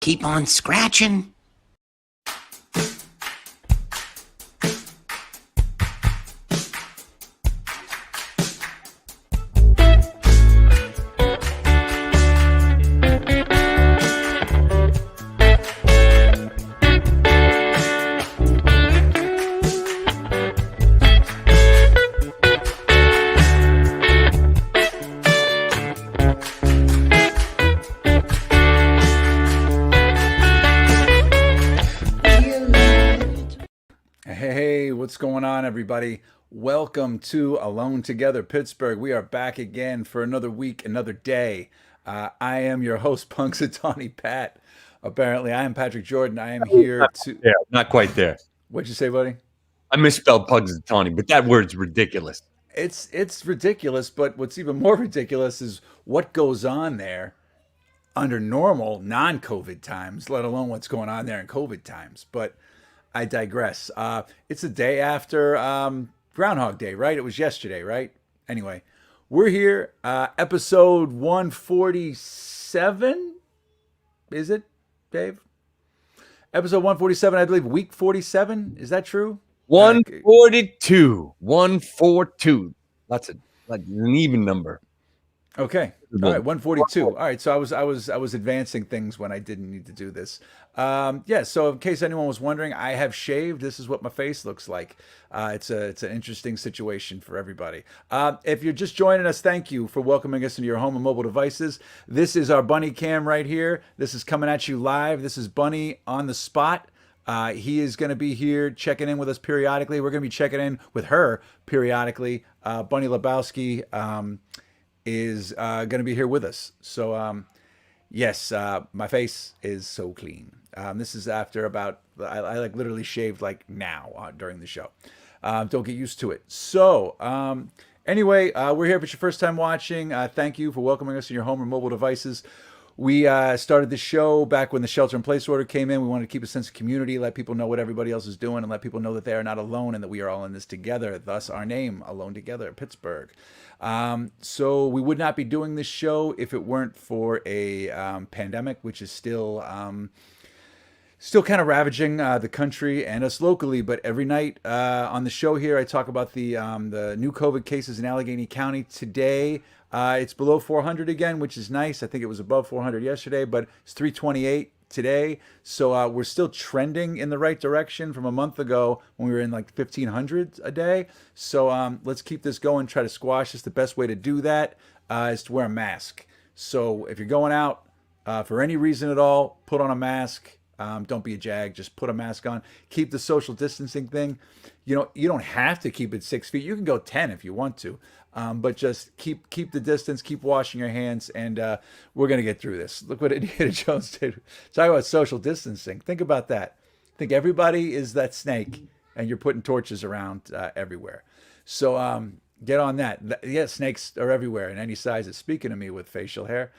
Keep on scratching. What's going on, everybody? Welcome to Alone Together Pittsburgh. We are back again for another week, another day. I am your host, Punxsutawney Pat. Apparently, I am Patrick Jordan. I am here to... Yeah, not quite there. What'd you say, buddy? I misspelled Punxsutawney, but that word's ridiculous. It's ridiculous, but what's even more ridiculous is what goes on there under normal, non-COVID times, let alone what's going on there in COVID times. But I digress. It's the day after Groundhog Day, right? It was yesterday, right? Anyway, We're here, episode 147. Is it, Dave? Episode 147, I believe, week 47. Is that true? 142. 142. That's an even number. Okay. All right, 142. All right, so I was advancing things when I didn't need to do this. Yeah. So in case anyone was wondering, I have shaved. This is what my face looks like. It's an interesting situation for everybody. If you're just joining us, thank you for welcoming us into your home and mobile devices. This is our Bunny Cam right here. This is coming at you live. This is Bunny on the spot. He is going to be here checking in with us periodically. We're going to be checking in with her periodically. Bunny Lebowski is going to be here with us. So, yes, my face is so clean. This is after about, I like literally shaved like now during the show. Don't get used to it. So, anyway, we're here if it's your first time watching. Thank you for welcoming us in your home or mobile devices. We started the show back when the shelter-in-place order came in. We wanted to keep a sense of community, let people know what everybody else is doing, and let people know that they are not alone and that we are all in this together. Thus, our name, Alone Together, Pittsburgh. So we would not be doing this show if it weren't for a pandemic, which is still kind of ravaging the country and us locally. But every night on the show here, I talk about the new COVID cases in Allegheny County. Today, it's below 400 again, which is nice. I think it was above 400 yesterday, but it's 328 today. So we're still trending in the right direction from a month ago when we were in like 1,500 a day. So let's keep this going, try to squash this. The best way to do that is to wear a mask. So if you're going out for any reason at all, put on a mask. Don't be a jag. Just put a mask on. Keep the social distancing thing. You don't have to keep it 6 feet. You can go 10 if you want to, but just keep the distance. Keep washing your hands, and we're gonna get through this. Look what Indiana Jones did. Talk about social distancing. Think about that. Think everybody is that snake, and you're putting torches around everywhere. So get on that. Yeah, snakes are everywhere in any sizes. Speaking of me with facial hair.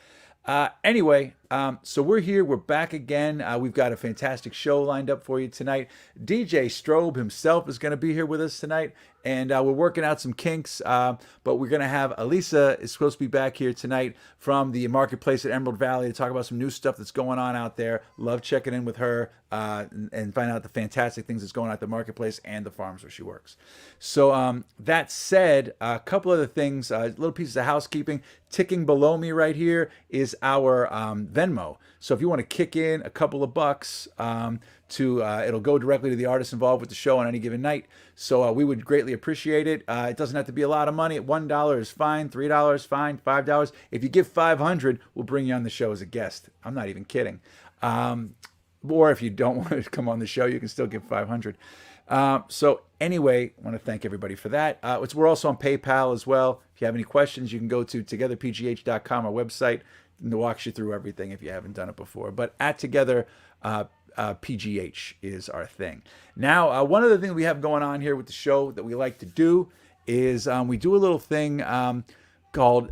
Anyway, so we're here. We're back again. We've got a fantastic show lined up for you tonight. DJ Strobe himself is going to be here with us tonight, and we're working out some kinks. But we're going to have Elisa is supposed to be back here tonight from the marketplace at Emerald Valley to talk about some new stuff that's going on out there. Love checking in with her and find out the fantastic things that's going on at the marketplace and the farms where she works. So that said, a couple other things, little pieces of housekeeping. Ticking below me right here is our Venmo. So if you want to kick in a couple of bucks, it'll go directly to the artists involved with the show on any given night. So we would greatly appreciate it. It doesn't have to be a lot of money. $1 is fine. $3 fine. $5. If you give 500, we'll bring you on the show as a guest. I'm not even kidding. Or if you don't want to come on the show, you can still give 500. So anyway, I want to thank everybody for that. We're also on PayPal as well. If you have any questions, you can go to togetherpgh.com, our website, and it walks you through everything if you haven't done it before. But at Together PGH is our thing. Now, one other thing we have going on here with the show that we like to do is we do a little thing called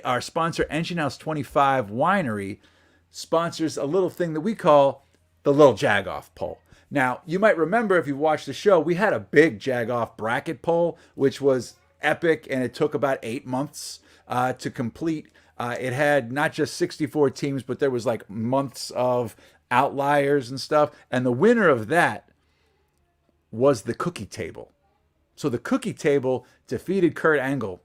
our sponsor, Engine House 25 Winery, sponsors a little thing that we call the LIL JAG Off poll. Now, you might remember if you've watched the show, we had a big Jag Off bracket poll, which was epic, and it took about 8 months to complete. It had not just 64 teams, but there was like months of outliers and stuff. And the winner of that was the cookie table. So the cookie table defeated Kurt Angle,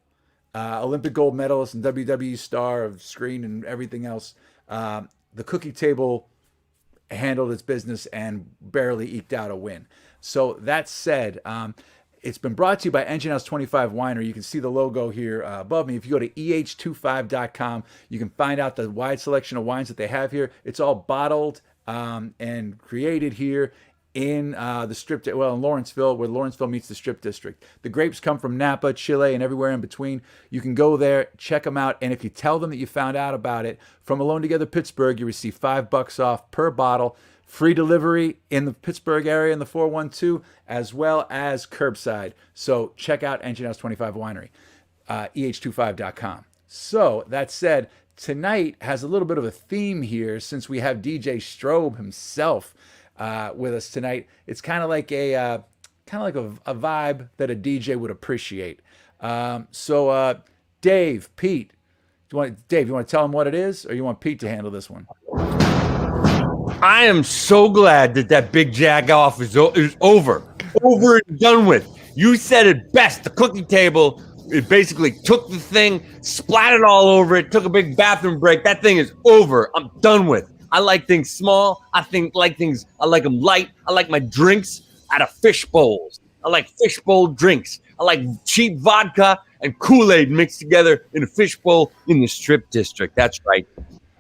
Olympic gold medalist and WWE star of screen and everything else. The cookie table handled its business and barely eked out a win. So that said, it's been brought to you by Engine House 25 Winery. You can see the logo here above me. If you go to eh25.com, you can find out the wide selection of wines that they have here. It's all bottled and created here in the Strip, in Lawrenceville, where Lawrenceville meets the Strip District. The grapes come from Napa, Chile, and everywhere in between. You can go there, check them out, and if you tell them that you found out about it from Alone Together Pittsburgh, you receive $5 off per bottle, free delivery in the Pittsburgh area in the 412, as well as curbside. So check out Engine House 25 Winery, eh25.com. So that said, tonight has a little bit of a theme here since we have DJ Strobe himself with us tonight. It's kind of like a vibe that a DJ would appreciate. So Dave, Pete. Dave, you want to tell him what it is, or you want Pete to handle this one? I am so glad that big jag off is over and done with. You said it best. The cookie table, it basically took the thing, splattered all over it, took a big bathroom break. That thing is over. I'm done with. I like things small. I like them light. I like my drinks out of fish bowls. I like fish bowl drinks. I like cheap vodka and Kool-Aid mixed together in a fish bowl in the Strip District. That's right.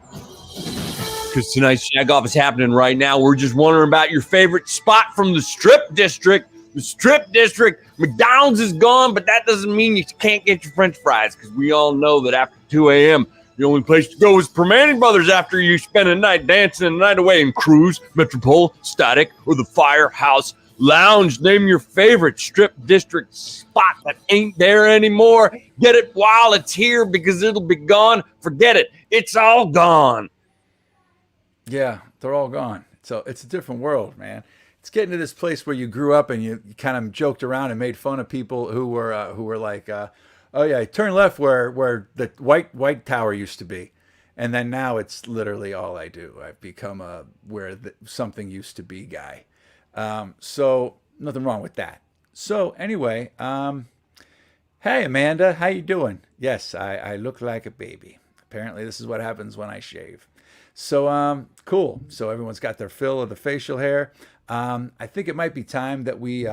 Because tonight's Jag Off is happening right now. We're just wondering about your favorite spot from the Strip District. The Strip District, McDonald's is gone, but that doesn't mean you can't get your French fries, because we all know that after 2 a.m., the only place to go is Permane Brothers after you spend a night dancing a night away in Cruise, Metropole, Static, or the Firehouse Lounge. Name your favorite Strip District spot that ain't there anymore. Get it while it's here, because it'll be gone. Forget it. It's all gone. Yeah, they're all gone. So it's a different world, man. It's getting to this place where you grew up and you kind of joked around and made fun of people who were like, oh yeah, turn left where the white tower used to be, and then now it's literally all I do. I've become a something used to be guy. So nothing wrong with that. So anyway, hey Amanda, how you doing? Yes, I look like a baby. Apparently this is what happens when I shave. So cool. So everyone's got their fill of the facial hair. I think it might be time that we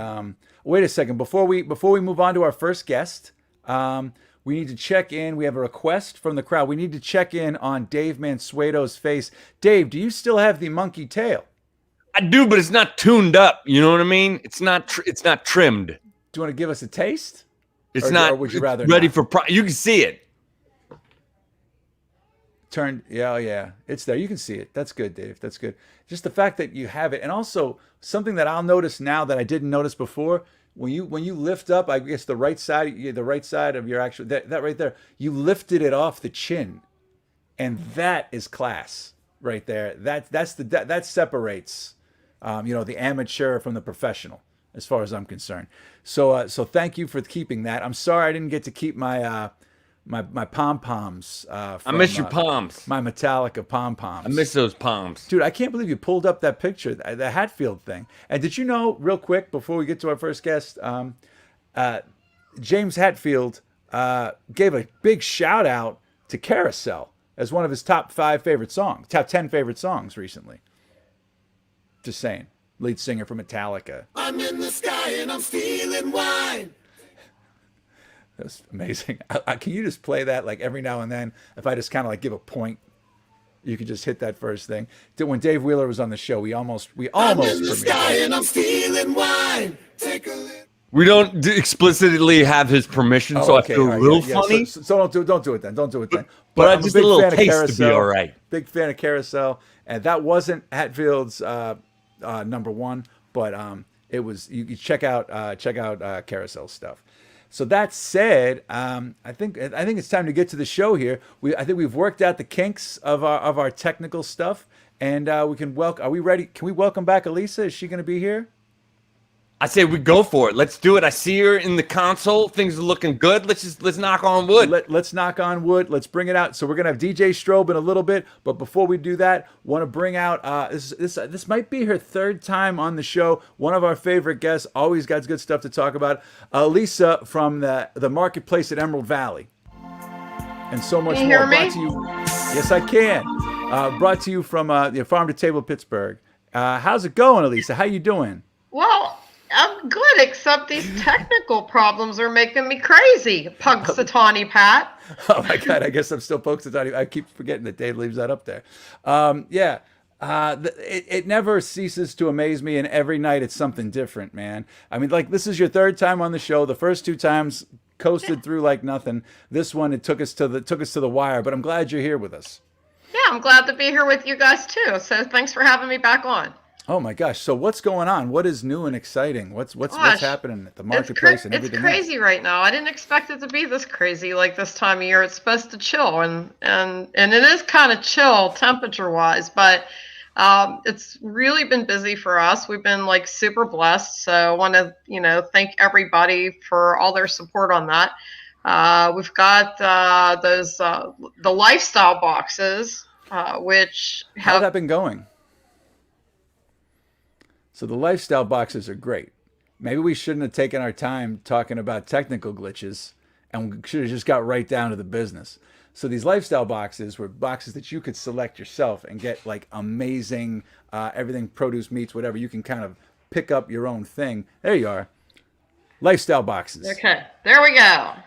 wait a second before we move on to our first guest. We need to check in. We have a request from the crowd. We need to check in on Dave Mansueto's face. Dave, do you still have the monkey tail? I do, but it's not tuned up. You know what I mean? It's not trimmed. Do you want to give us a taste? It's not. Or would you rather ready not? You can see it. Yeah, it's there. You can see it. That's good, Dave. That's good. Just the fact that you have it, and also something that I'll notice now that I didn't notice before. When you lift up, I guess the right side of your actual that right there, you lifted it off the chin, and that is class right there. That separates, the amateur from the professional, as far as I'm concerned. So thank you for keeping that. I'm sorry I didn't get to keep my my pom-poms. I miss your palms. My Metallica pom-poms. I miss those palms. Dude, I can't believe you pulled up that picture, the Hatfield thing. And did you know, real quick, before we get to our first guest, James Hatfield gave a big shout out to Carousel as one of his top 10 favorite songs recently. Just saying. Lead singer for Metallica. I'm in the sky and I'm feeling wine. That's amazing. Can you just play that like every now and then? If I just kind of like give a point, you could just hit that first thing. When Dave Wheeler was on the show, we almost I'm in the sky and I'm feeling wine. Take a look. We don't explicitly have his permission, so okay, I feel a little funny. So don't do it then. Don't do it then. But I'm just a little taste to be all right. Big fan of Carousel, and that wasn't Hatfield's number one, but it was. You check out Carousel stuff. So that said, I think it's time to get to the show here. I think we've worked out the kinks of our technical stuff, and we can welcome. Are we ready? Can we welcome back Elisa? Is she going to be here? I say we go for it. Let's do it. I see her in the console. Things are looking good. Let's knock on wood. Let's knock on wood. Let's bring it out. So we're gonna have DJ Strobe in a little bit, but before we do that, want to bring out this might be her third time on the show. One of our favorite guests. Always got good stuff to talk about. Elisa from the marketplace at Emerald Valley, and so much more. Hear me? Brought to you. Yes, I can. Brought to you from the Farm to Table Pittsburgh. How's it going, Elisa? How you doing? Well, I'm good, except these technical problems are making me crazy. Punxsutawney Pat. Oh my God, I guess I'm still Punxsutawney. I keep forgetting that Dave leaves that up there. It never ceases to amaze me, and every night it's something different, man. I mean, like, this is your third time on the show. The first two times coasted through like nothing. This one, it took us to the wire, but I'm glad you're here with us. Yeah, I'm glad to be here with you guys too. So thanks for having me back on. Oh my gosh! So what's going on? What is new and exciing? What's happening at the marketplace and everything? It's crazy right now. I didn't expect it to be this crazy like this time of year. It's supposed to chill, and it is kind of chill temperature wise, but it's really been busy for us. We've been like super blessed. So I want to thank everybody for all their support on that. We've got the lifestyle boxes, which How's have that been going? So the lifestyle boxes are great. Maybe we shouldn't have taken our time talking about technical glitches, and we should have just got right down to the business. So these lifestyle boxes were boxes that you could select yourself and get like amazing everything, produce, meats, whatever. You can kind of pick up your own thing. There you are. Lifestyle boxes. okay. There we go. I'm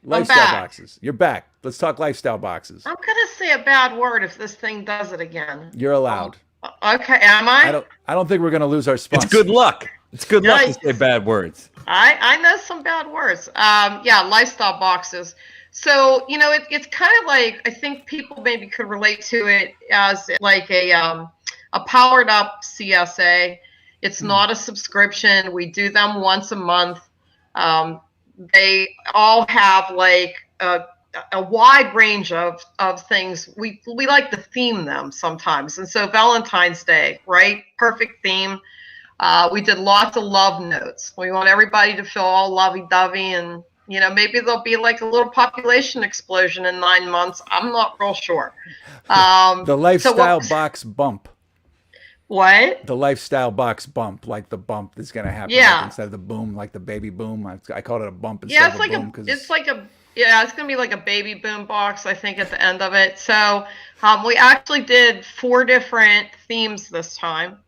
Lifestyle back. boxes. You're back. Let's talk lifestyle boxes. I'm gonna say a bad word if this thing does it again. You're allowed. Okay, am I? I don't think we're gonna lose our sponsor. It's good luck. It's good luck to Yikes. say bad words. I know some bad words. Yeah, lifestyle boxes. So it's kind of like, I think people maybe could relate to it as like a powered up CSA. It's not a subscription. We do them once a month. They all have like a wide range of things. We like to theme them sometimes. And so Valentine's Day, right? Perfect theme. We did lots of love notes. We want everybody to feel all lovey-dovey, and maybe there'll be like a little population explosion in 9 months. I'm not real sure. The lifestyle box bump. What? The lifestyle box bump, like the bump that's gonna happen. Yeah. Like instead of the boom, like the baby boom. I called it a bump instead of a boom because it's gonna be like a baby boom box, I think, at the end of it. So we actually did 4 different themes this time.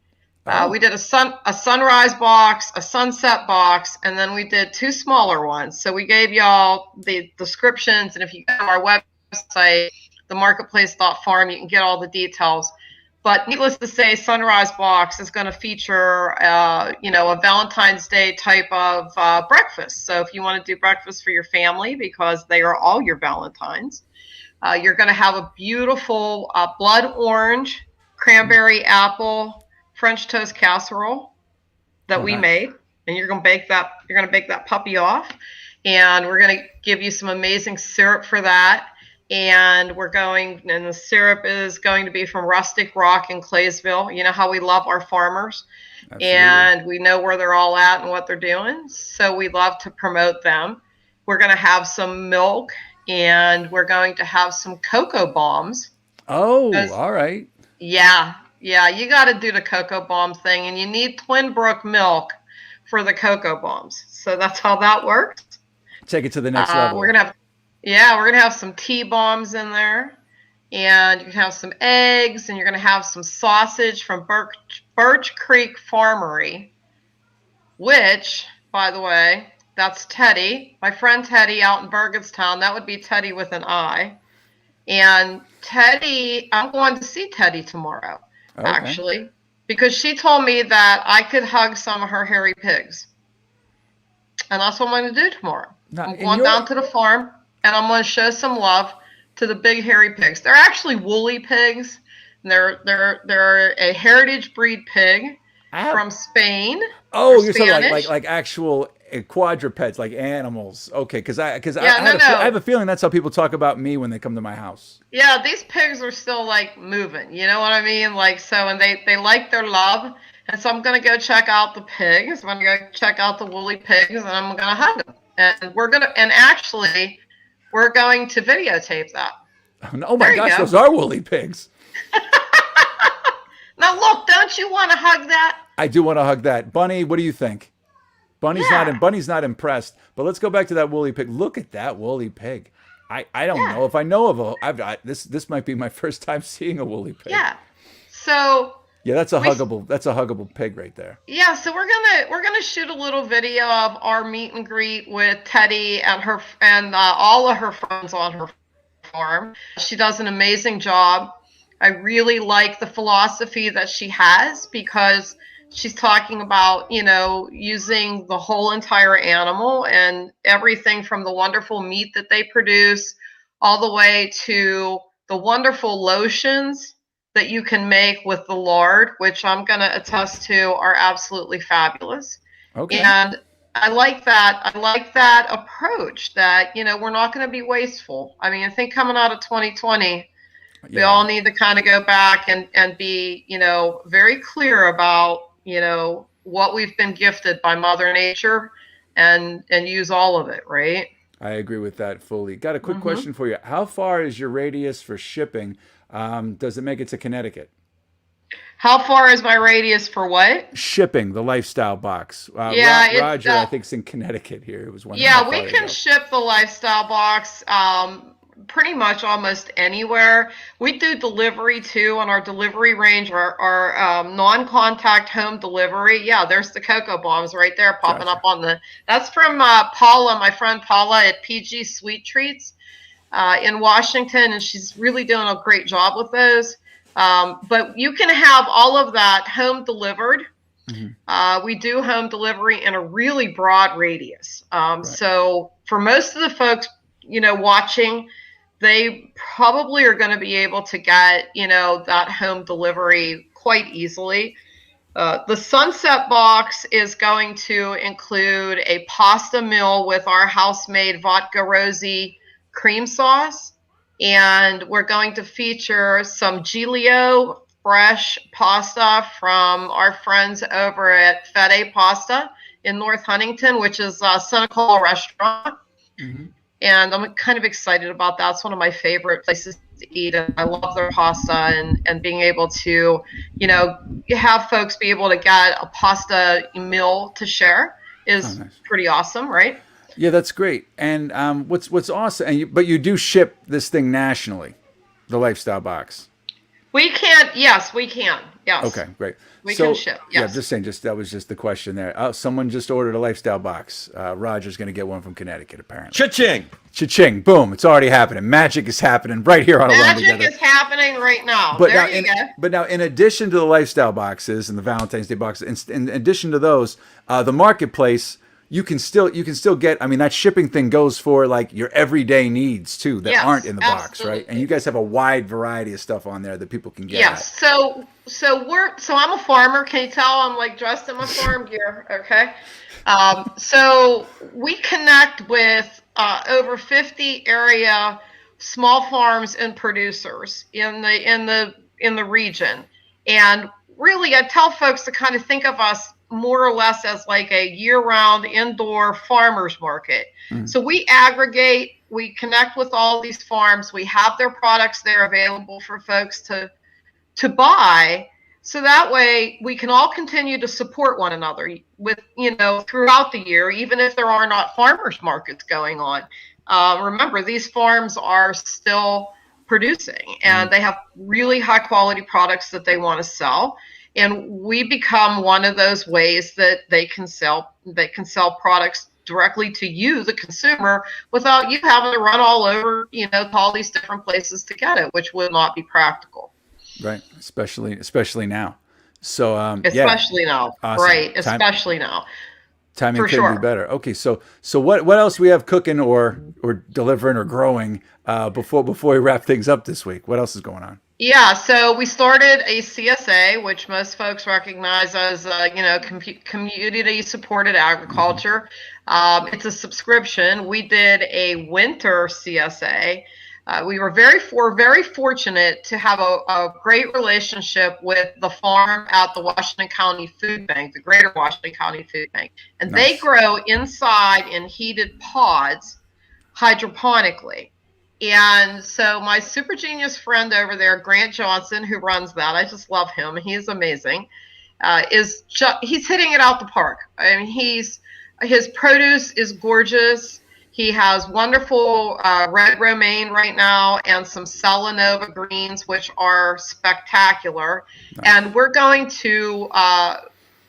We did a sunrise box, a sunset box, and then we did 2 smaller ones. So we gave y'all the descriptions, and if you go to our website, themarketplace.farm, you can get all the details. But needless to say, sunrise box is going to feature, a Valentine's Day type of breakfast. So if you want to do breakfast for your family, because they are all your Valentines, you're going to have a beautiful blood orange, cranberry apple, French toast casserole that we made, and you're going to bake that. You're going to bake that puppy off, and we're going to give you some amazing syrup for that. And the syrup is going to be from Rustic Rock in Claysville. You know how we love our farmers. Absolutely. And we know where they're all at and what they're doing. So we love to promote them. We're going to have some milk, and we're going to have some cocoa bombs. Oh, all right. Yeah, you got to do the cocoa bomb thing, and you need Twin Brook milk for the cocoa bombs. So that's how that works. Take it to the next level. We're gonna have some tea bombs in there, and you can have some eggs, and you're gonna have some sausage from Birch Creek Farmery, which, by the way, that's Teddy, my friend Teddy out in Burgettstown. That would be Teddy with an I. And Teddy, I'm going to see Teddy tomorrow. Okay. Actually, because she told me that I could hug some of her hairy pigs. And that's what I'm going to do tomorrow. I'm going down to the farm, and I'm going to show some love to the big hairy pigs. They're actually woolly pigs. And they're a heritage breed pig from Spain. Oh, you're talking like actual quadrupeds, like animals. Okay, because I have a feeling that's how people talk about me when they come to my house. Yeah, these pigs are still like moving. You know what I mean? Like, so, and they like their love. And so I'm going to go check out the pigs. I'm going to go check out the woolly pigs, and I'm going to hug them. And we're going to videotape that. Oh my gosh, those are woolly pigs. Now look, don't you want to hug that? I do want to hug that. Bunny, what do you think? Bunny's not impressed. But let's go back to that woolly pig. Look at that woolly pig. I don't know if I know of this might be my first time seeing a woolly pig. Yeah. So yeah, that's a huggable pig right there. Yeah, so we're gonna shoot a little video of our meet and greet with Teddy and all of her friends on her farm. She does an amazing job. I really like the philosophy that she has, because she's talking about, using the whole entire animal and everything from the wonderful meat that they produce all the way to the wonderful lotions that you can make with the lard, which I'm going to attest to are absolutely fabulous. Okay. And I like that. I like that approach that, we're not going to be wasteful. I mean, I think coming out of 2020, we all need to kind of go back and be, very clear about, what we've been gifted by Mother Nature and use all of it, right? I agree with that fully. Got a quick Hmm. question for you. How far is your radius for shipping? Does it make it to Connecticut? How far is my radius for what? Shipping the lifestyle box. Yeah, Roger, I think, is in Connecticut here. It was wondering how yeah, we far to can go. ship the lifestyle box pretty much almost anywhere. We do delivery too on our delivery range, our non-contact home delivery. Yeah, there's the cocoa bombs right there popping up Gotcha. on the. That's from Paula, my friend Paula at PG Sweet Treats in Washington, and she's really doing a great job with those. But you can have all of that home delivered. Hmm. We do home delivery in a really broad radius. Right. So for most of the folks, watching, they probably are going to be able to get, that home delivery quite easily. The Sunset box is going to include a pasta meal with our house-made vodka rosy cream sauce. And we're going to feature some Giglio fresh pasta from our friends over at Fede Pasta in North Huntington, which is a Seneca restaurant. Hmm. And I'm kind of excited about that. It's one of my favorite places to eat, and I love their pasta, and being able to, have folks be able to get a pasta meal to share Oh, is nice. pretty awesome, right? Yeah, that's great. And what's awesome, but you do ship this thing nationally, the lifestyle box. We can, yes, we can, yes, Okay, great. we can So ship, yeah, yes. just saying. Just that was just the question there. Oh, someone just ordered a lifestyle box. Roger's going to get one from Connecticut, apparently. Cha-ching! Cha-ching! Boom! It's already happening. Magic is happening right here on Alone Magic Together. is happening right now. But now, There you go. in addition to the lifestyle boxes and the Valentine's Day boxes, in addition to those, the marketplace, you can still get. I mean, that shipping thing goes for like your everyday needs too that aren't Yes, in the box, right? And you absolutely. guys have a wide variety of stuff on there that people can get at. Yes. So I'm a farmer. Can you tell I'm like dressed in my farm gear? Okay. So we connect with over 50 area small farms and producers in the region, and really I tell folks to kind of think of us more or less as like a year-round indoor farmers market. Mm, So we aggregate, we connect with all these farms, we have their products there available for folks to buy, so that way we can all continue to support one another with, throughout the year, even if there are not farmers markets going on. Remember, these farms are still producing, mm, and they have really high quality products that they want to sell, and we become one of those ways that they can sell products directly to you, the consumer, without you having to run all over, to all these different places to get it, which would not be practical. right. Especially now. So yeah, Especially now, awesome. right? Especially now, Timing for couldn't be sure. better. Okay, so what else we have cooking or delivering or growing before we wrap things up this week? What else is going on? Yeah, so we started a CSA, which most folks recognize as, community supported Hmm. agriculture. It's a subscription. We did a winter CSA. We're very fortunate to have a great relationship with the farm at the Washington County Food Bank, the Greater Washington County Food Bank, and they Nice. grow inside in heated pods hydroponically. And so my super genius friend over there, Grant Johnson, who runs that, I just love him. He's amazing. He's hitting it out the park. I mean, his produce is gorgeous. He has wonderful red romaine right now and some Selenova greens, which are spectacular. Nice. And we're going to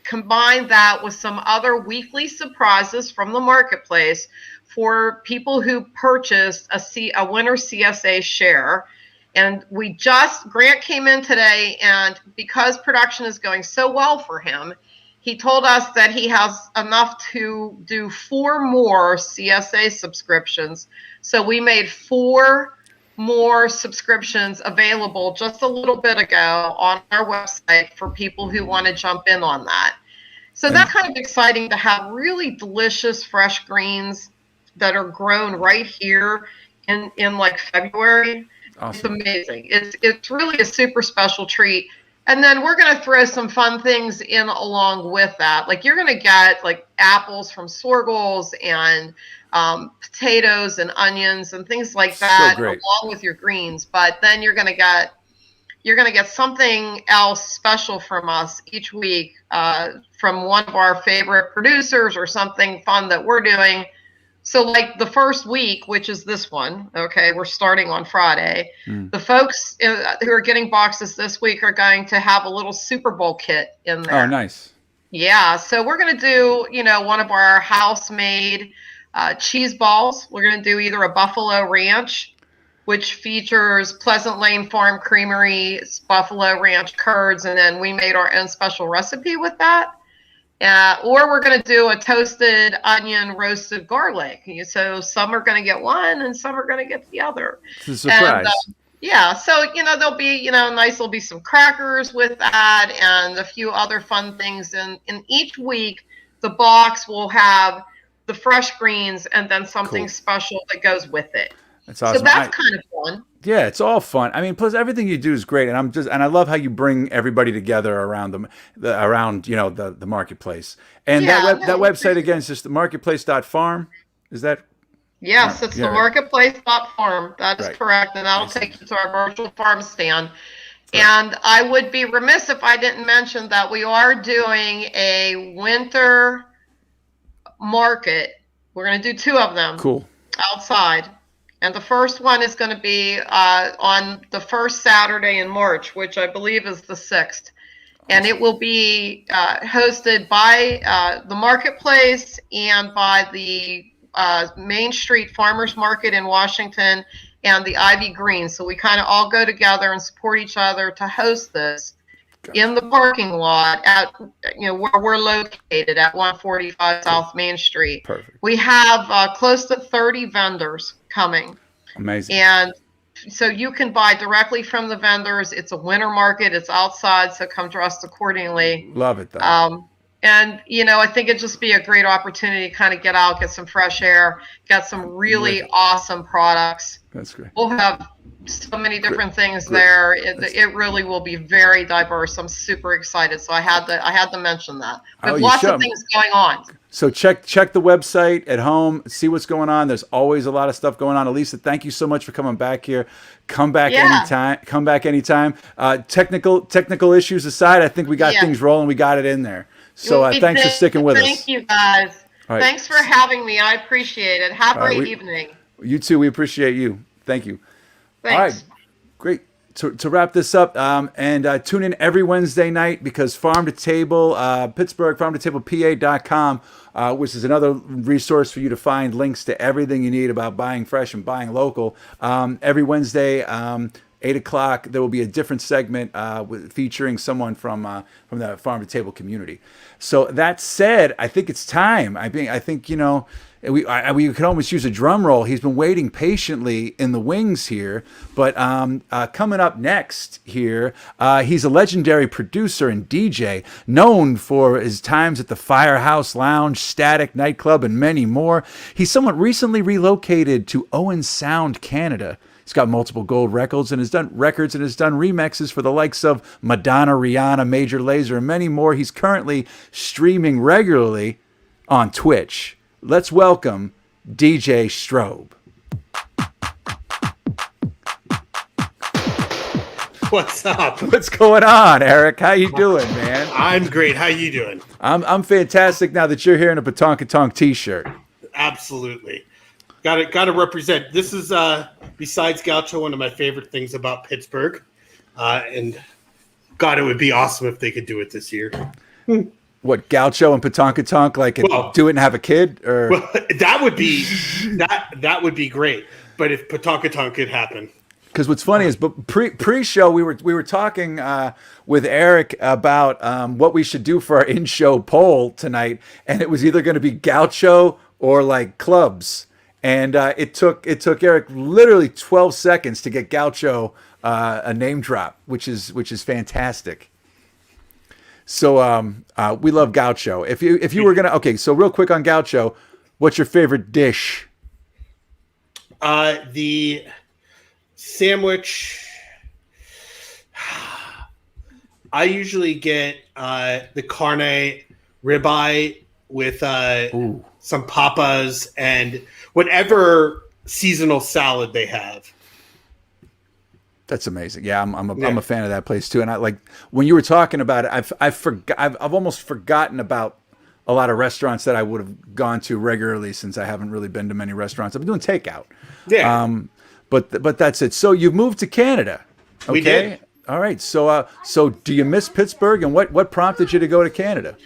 combine that with some other weekly surprises from the marketplace for people who purchased a winter CSA share. And Grant came in today, and because production is going so well for him, he told us that he has enough to do 4 more CSA subscriptions. So we made 4 more subscriptions available just a little bit ago on our website for people who want to jump in on that. So And that's kind of exciting to have really delicious fresh greens that are grown right here in like February. It's awesome. amazing. It's really a super special treat. And then we're going to throw some fun things in along with that. Like you're going to get like apples from Sorgels and potatoes and onions and things like that, So great. along with your greens. But then you're going to get something else special from us each week, from one of our favorite producers or something fun that we're doing. So like the first week, which is this one, okay, we're starting on Friday. The folks who are getting boxes this week are going to have a little Super Bowl kit in there. Oh, nice. Yeah, so we're going to do, one of our house-made cheese balls. We're going to do either a Buffalo Ranch, which features Pleasant Lane Farm Creamery's Buffalo Ranch curds, and then we made our own special recipe with that. Or we're going to do a toasted onion roasted garlic. So some are going to get one and some are going to get the other. It's a surprise. And, yeah, so, there'll be, there'll be some crackers with that and a few other fun things. And each week, the box will have the fresh greens and then something special that goes with it. That's awesome. So that's kind of fun. Yeah, it's all fun. I mean, plus everything you do is great, and I love how you bring everybody together around the marketplace. And that website again is just the marketplace.farm. Is that? Yes, it's the marketplace.farm. That is correct, and that'll take you to our virtual farm stand. Right. And I would be remiss if I didn't mention that we are doing a winter market. We're going to do 2 of them. Cool. Outside. And the first one is going to be on the first Saturday in March, which I believe is the 6th. And it will be hosted by the marketplace and by the Main Street Farmers Market in Washington and the Ivy Green. So we kind of all go together and support each other to host this in the parking lot at where we're located at 145 South Main Street. Perfect. We have close to 30 vendors coming. Amazing. And so you can buy directly from the vendors. It's a winter market. It's outside, so come dressed accordingly. Love it, though. And, I think it'd just be a great opportunity to kind of get out, get some fresh air, get some really awesome products. That's great. We'll have so many different things there. It really will be very diverse. I'm super excited. So I had to mention that. But lots of things going on. So check the website at home, see what's going on. There's always a lot of stuff going on. Elisa, thank you so much for coming back here. Come back anytime. Come back anytime. Technical issues aside, I think we got things rolling. We got it in there. So thanks for sticking with us. Thank you, guys. Right. Thanks for having me. I appreciate it. Have a great evening. You too. We appreciate you. Thank you. Thanks. All right. Great. To wrap this up, and tune in every Wednesday night because Farm to Table, Pittsburgh, FARM2TABLEPA.com, which is another resource for you to find links to everything you need about buying fresh and buying local. Every Wednesday, 8 o'clock, there will be a different segment featuring someone from the Farm to Table community. So that said, I think it's time. I think we could almost use a drum roll. He's been waiting patiently in the wings here, but coming up next here, he's a legendary producer and DJ known for his times at the Firehouse Lounge, Static Nightclub, and many more. He's somewhat recently relocated to Owen Sound, Canada. He's got multiple gold records and has done remixes for the likes of Madonna, Rihanna, Major Lazer, and many more. He's currently streaming regularly on Twitch. Let's welcome DJ Strobe. What's up? What's going on, Eric? How you doing, man? I'm great. How you doing? I'm fantastic now that you're here in a Patonkatonk t-shirt. Absolutely. Got to represent. This is besides Gaucho, one of my favorite things about Pittsburgh. And God, it would be awesome if they could do it this year. What, Gaucho and Patonkatonk, do it and have a kid? Or well, that would be that would be great. But if Patonkatonk could happen. Because what's funny is, but pre-show we were talking with Eric about what we should do for our in-show poll tonight, and it was either going to be Gaucho or like clubs. And it took Eric literally 12 seconds to get Gaucho a name drop, which is fantastic. So we love Gaucho. If you were gonna so real quick on Gaucho, what's your favorite dish? The sandwich. I usually get the carne ribeye with some papas, and whatever seasonal salad they have. That's amazing. Yeah, I'm a fan of that place too. And I like when you were talking about it, I've almost forgotten about a lot of restaurants that I would have gone to regularly since I haven't really been to many restaurants. I've been doing takeout. Yeah. But that's it. So you've moved to Canada. Okay? We did. All right. So do you miss Pittsburgh, and what prompted you to go to Canada?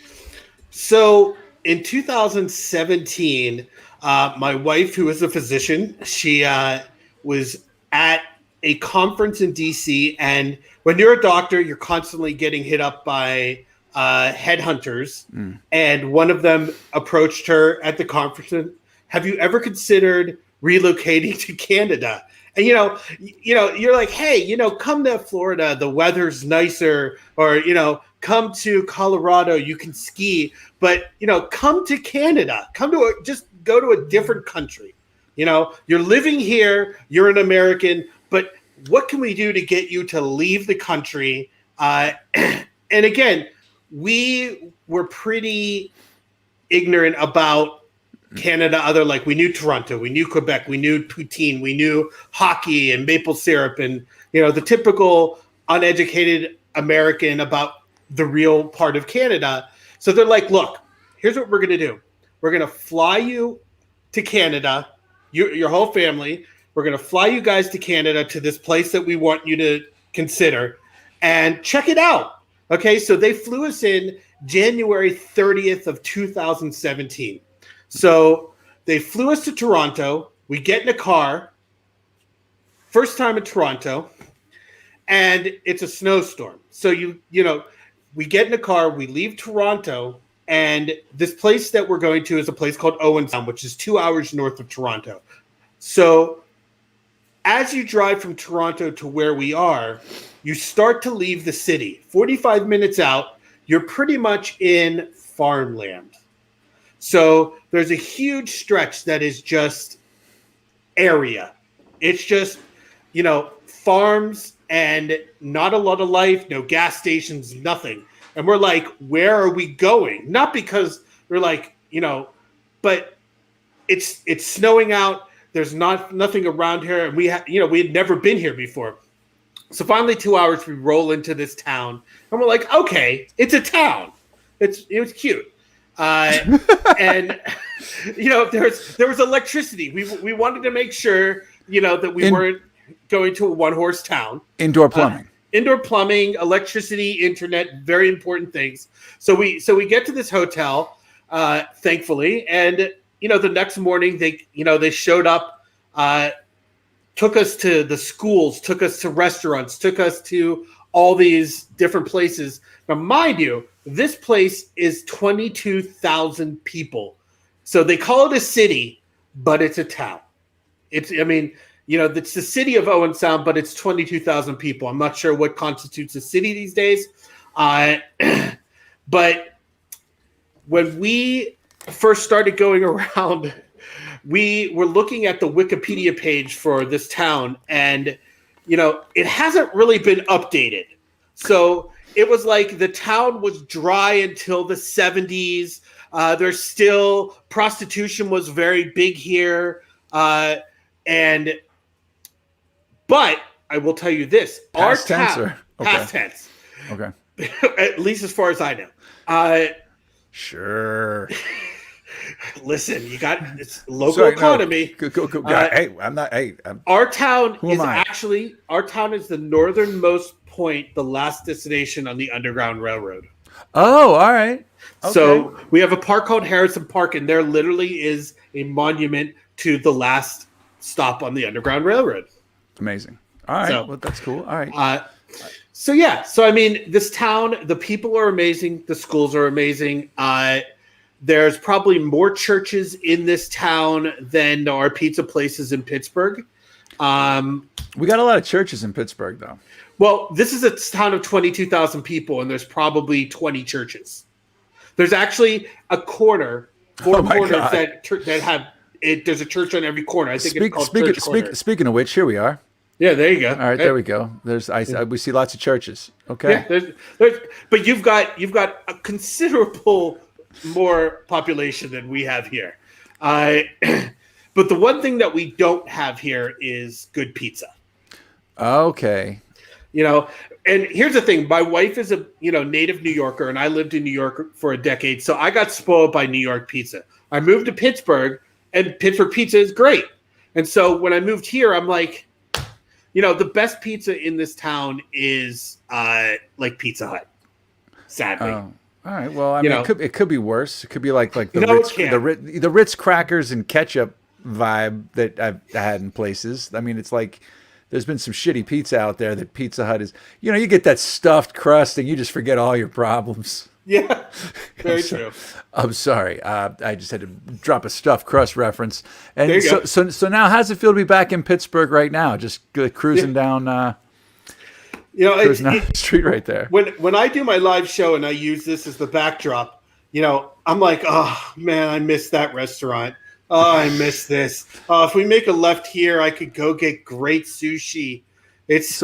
So in 2017, my wife, who is a physician, she was at a conference in DC, and when you're a doctor, you're constantly getting hit up by headhunters, and one of them approached her at the conference and, have you ever considered relocating to Canada? And you're like, hey, come to Florida, the weather's nicer, or come to Colorado, you can ski, but come to Canada, just go to a different country. You're living here, you're an American, but what can we do to get you to leave the country? And again, we were pretty ignorant about Canada. We knew Toronto, we knew Quebec, we knew poutine, we knew hockey and maple syrup, and the typical uneducated American about the real part of Canada. So they're like, look, here's what we're going to do. We're going to fly you to Canada, your whole family. We're going to fly you guys to Canada, to this place that we want you to consider, and check it out. Okay, so they flew us in January 30th of 2017. So they flew us to Toronto. We get in a car, first time in Toronto, and it's a snowstorm. So we get in a car, we leave Toronto, and this place that we're going to is a place called Owen Sound, which is 2 hours north of Toronto. So as you drive from Toronto to where we are, you start to leave the city. 45 minutes out, you're pretty much in farmland. So there's a huge stretch that is just area. It's just, farms and not a lot of life, no gas stations, nothing. And we're like, where are we going? Not because we're like, but it's snowing out. There's nothing around here. And we had never been here before. So finally 2 hours, we roll into this town and we're like, okay, it's a town. It was cute. And there was electricity. We wanted to make sure, that we weren't going to a one-horse town. Indoor plumbing. Indoor plumbing, electricity, internet, very important things. So we get to this hotel, thankfully, and the next morning they showed up, took us to the schools, took us to restaurants, took us to all these different places. Now, mind you, this place is 22,000 people. So they call it a city, but it's a town. It's the city of Owen Sound, but it's 22,000 people. I'm not sure what constitutes a city these days. But when we first started going around, we were looking at the Wikipedia page for this town, and it hasn't really been updated. So it was like the town was dry until the 70s. There's still prostitution was very big here, but I will tell you this: Past our tense, town, or? Okay. past tense, Okay. at least as far as I know. Sure. Listen, it's local economy. No. Go. Hey, I'm not. Hey, our town who am I? actually the northernmost point, the last destination on the Underground Railroad. Oh, all right. Okay. So we have a park called Harrison Park, and there literally is a monument to the last stop on the Underground Railroad. Amazing. All right. So, well, that's cool. All right. So this town, the people are amazing. The schools are amazing. There's probably more churches in this town than there are pizza places in Pittsburgh. We got a lot of churches in Pittsburgh, though. Well, this is a town of 22,000 people, and there's probably 20 churches. There's actually a corner, four corners that have it. There's a church on every corner. I think it's called Church Corner. Speaking of which, here we are. Yeah, there you go. All right, there we go. We see lots of churches. Okay. Yeah, but you've got a considerable more population than we have here. But the one thing that we don't have here is good pizza. Okay. You know, and here's the thing. My wife is a, native New Yorker, and I lived in New York for a decade. So I got spoiled by New York pizza. I moved to Pittsburgh, and Pittsburgh pizza is great. And so when I moved here, I'm like, the best pizza in this town is like Pizza Hut, sadly. Oh. All right. Well, I mean, it could be worse. It could be like the Ritz crackers and ketchup vibe that I've had in places. I mean, it's like there's been some shitty pizza out there that Pizza Hut is. You get that stuffed crust and you just forget all your problems. Yeah, very true. I'm sorry. I just had to drop a stuffed crust reference. And there you go. So now, how's it feel to be back in Pittsburgh right now? Just cruising down. Cruising down the street right there. When I do my live show and I use this as the backdrop, I'm like, oh man, I miss that restaurant. Oh, I miss this. If we make a left here, I could go get great sushi. It's.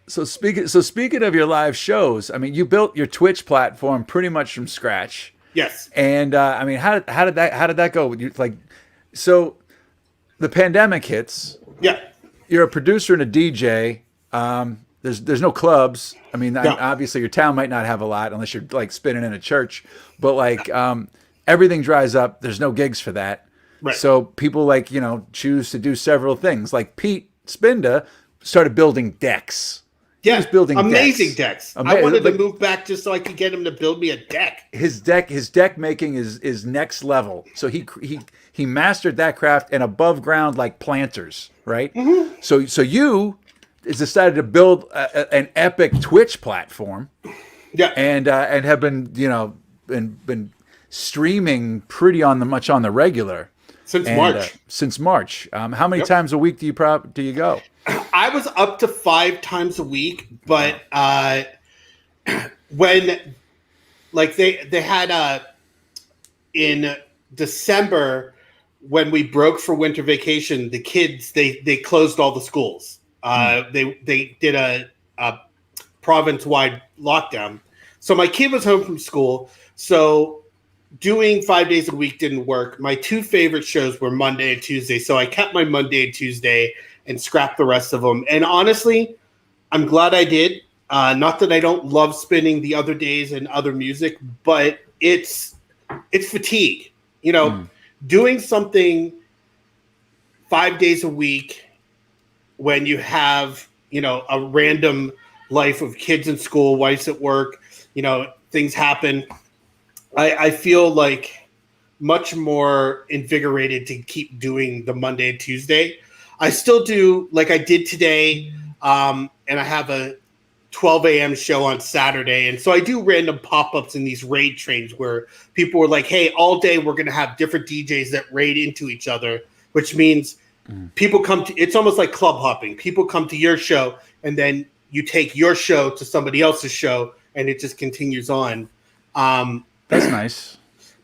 So speaking of your live shows, I mean, you built your Twitch platform pretty much from scratch. Yes. And I mean, how did that go? So the pandemic hits. Yeah. You're a producer and a DJ. There's no clubs. I mean, obviously your town might not have a lot unless you're like spinning in a church. But like everything dries up. There's no gigs for that. Right. So people choose to do several things. Like Pete Spinda started building decks. Yeah, he was building amazing decks. I wanted to move back just so I could get him to build me a deck. His deck making is next level. So he mastered that craft, and above ground like planters, right? Mm-hmm. So you decided to build an epic Twitch platform. Yeah, and have been been streaming pretty much on the regular since March. How many times a week do you go? I was up to 5 times a week, but when they had in December when we broke for winter vacation, the kids they closed all the schools. They did a province-wide lockdown, so my kid was home from school. So doing 5 days a week didn't work. My 2 favorite shows were Monday and Tuesday, so I kept my Monday and Tuesday and scrapped the rest of them. And honestly, I'm glad I did. Not that I don't love spinning the other days and other music, but it's fatigue. Doing something 5 days a week when you have, a random life of kids in school, wives at work, things happen. I feel like much more invigorated to keep doing the Monday and Tuesday. I still do, like I did today, and I have a 12 a.m. show on Saturday. And so I do random pop-ups in these raid trains where people were like, hey, all day we're going to have different DJs that raid into each other, which means people come to – it's almost like club hopping. People come to your show, and then you take your show to somebody else's show, and it just continues on. That's nice.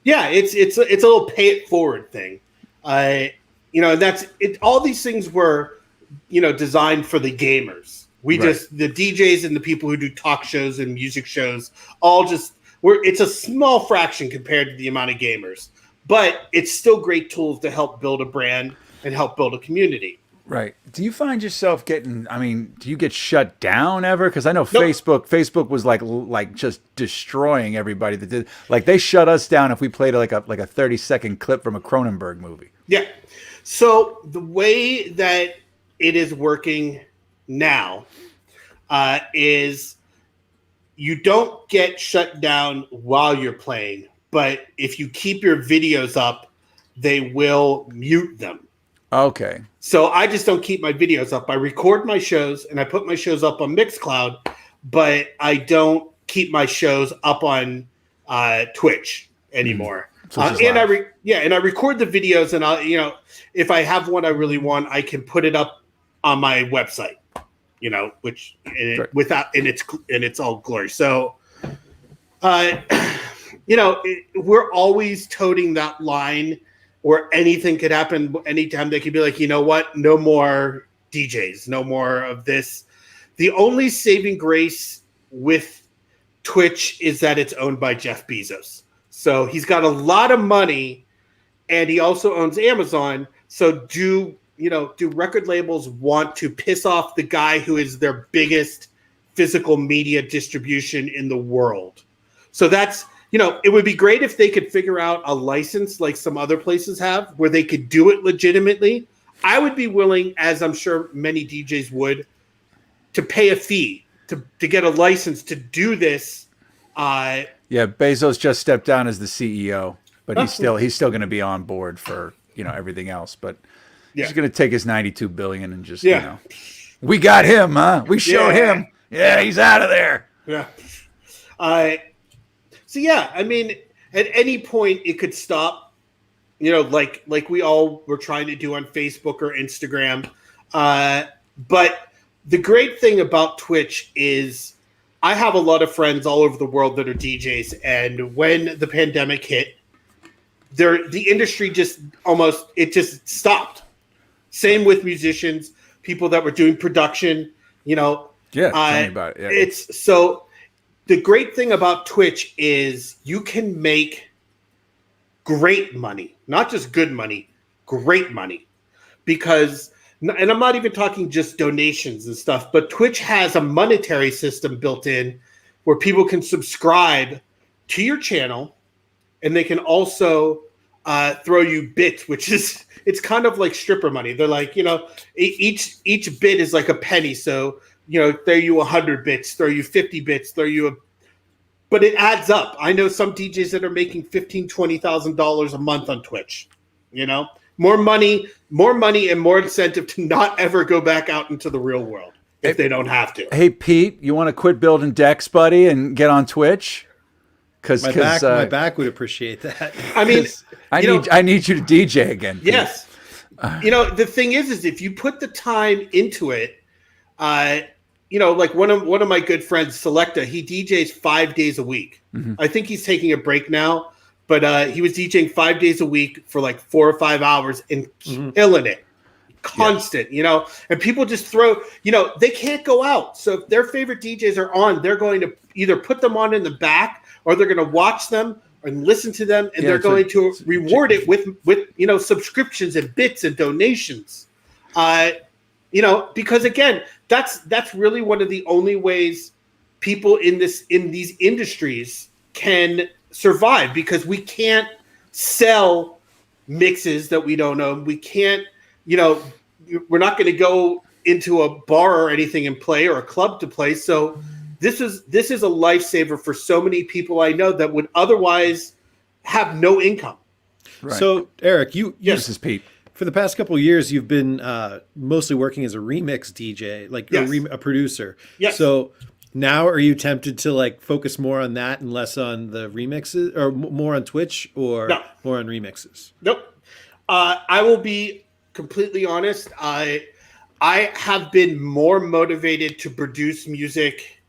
Yeah, it's a little pay it forward thing. That's it. All these things were, designed for the gamers. The DJs and the people who do talk shows and music shows, it's a small fraction compared to the amount of gamers, but it's still great tools to help build a brand and help build a community. Right. Do you find yourself do you get shut down ever? Because I know Nope. Facebook was like just destroying everybody that did. Like they shut us down if we played like a 30-second clip from a Cronenberg movie. Yeah. So the way that it is working now is you don't get shut down while you're playing, but if you keep your videos up, they will mute them. Okay. So I just don't keep my videos up. I record my shows and I put my shows up on Mixcloud, but I don't keep my shows up on Twitch anymore. And I record the videos, and if I have one I really want, I can put it up on my website, it's all glory. So, we're always toting that line where anything could happen anytime. They could be like, you know what? No more DJs, no more of this. The only saving grace with Twitch is that it's owned by Jeff Bezos. So he's got a lot of money and he also owns Amazon. So do record labels want to piss off the guy who is their biggest physical media distribution in the world? So that's, it would be great if they could figure out a license like some other places have where they could do it legitimately. I would be willing, as I'm sure many DJs would, to pay a fee to get a license to do this. Yeah, Bezos just stepped down as the CEO, but he's still going to be on board for everything else. But he's going to take his $92 billion and just we got him, huh? We showed him. Yeah, he's out of there. Yeah. So yeah, I mean, at any point it could stop. Like we all were trying to do on Facebook or Instagram. But the great thing about Twitch is I have a lot of friends all over the world that are DJs, and when the pandemic hit, the industry just stopped. Same with musicians, people that were doing production, Yeah, tell me about it. Yeah. It's so the great thing about Twitch is you can make great money, not just good money, great money, because, and I'm not even talking just donations and stuff, but Twitch has a monetary system built in where people can subscribe to your channel, and they can also throw you bits, which is, it's kind of like stripper money. They're like, each bit is like a penny. So, throw you 100 bits, throw you 50 bits, but it adds up. I know some DJs that are making $15,000, $20,000 a month on Twitch, more money and more incentive to not ever go back out into the real world if they don't have to. Hey, Pete, you want to quit building decks, buddy, and get on Twitch? Because my back would appreciate that. I mean, I need you to DJ again, Pete. Yes. The thing is if you put the time into it, like one of my good friends, Selecta, he DJs 5 days a week. Mm-hmm. I think he's taking a break now, but he was DJing 5 days a week for like 4 or 5 hours and killing it. Constant, and people just throw, they can't go out. So if their favorite DJs are on, they're going to either put them on in the back, or they're going to watch them and listen to them, and they're going to reward it with subscriptions and bits and donations. Because again, that's really one of the only ways people in these industries can survive, because we can't sell mixes that we don't own. We can't, we're not going to go into a bar or anything and play, or a club to play. So this is a lifesaver for so many people I know that would otherwise have no income. Right. So Eric, this is Pete. For the past couple of years, you've been mostly working as a remix DJ, like a producer. Yes. So now, are you tempted to focus more on that and less on the remixes, or more on Twitch, or more on remixes? Nope. I will be completely honest. I have been more motivated to produce music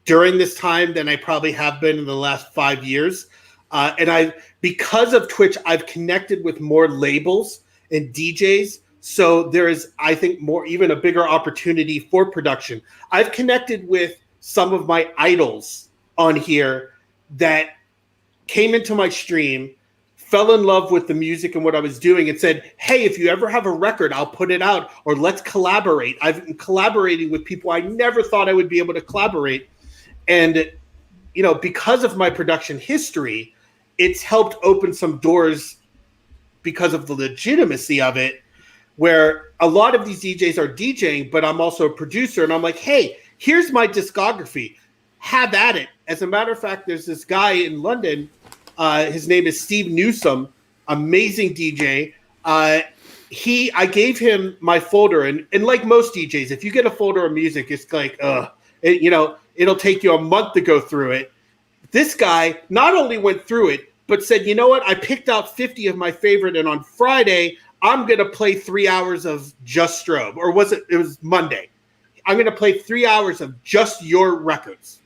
during this time than I probably have been in the last 5 years. And because of Twitch, I've connected with more labels and DJs. So there is, I think, even a bigger opportunity for production. I've connected with some of my idols on here that came into my stream, fell in love with the music and what I was doing, and said, hey, if you ever have a record, I'll put it out, or let's collaborate. I've been collaborating with people I never thought I would be able to collaborate. And, because of my production history, it's helped open some doors because of the legitimacy of it, where a lot of these DJs are DJing, but I'm also a producer, and I'm like, hey, here's my discography. Have at it. As a matter of fact, there's this guy in London. His name is Steve Newsom, amazing DJ. I gave him my folder, and like most DJs, if you get a folder of music, it's like, it'll take you a month to go through it. This guy not only went through it, but said, you know what? I picked out 50 of my favorite, and on Friday, I'm going to play 3 hours of just Strobe. Or it was Monday. I'm going to play 3 hours of just your records.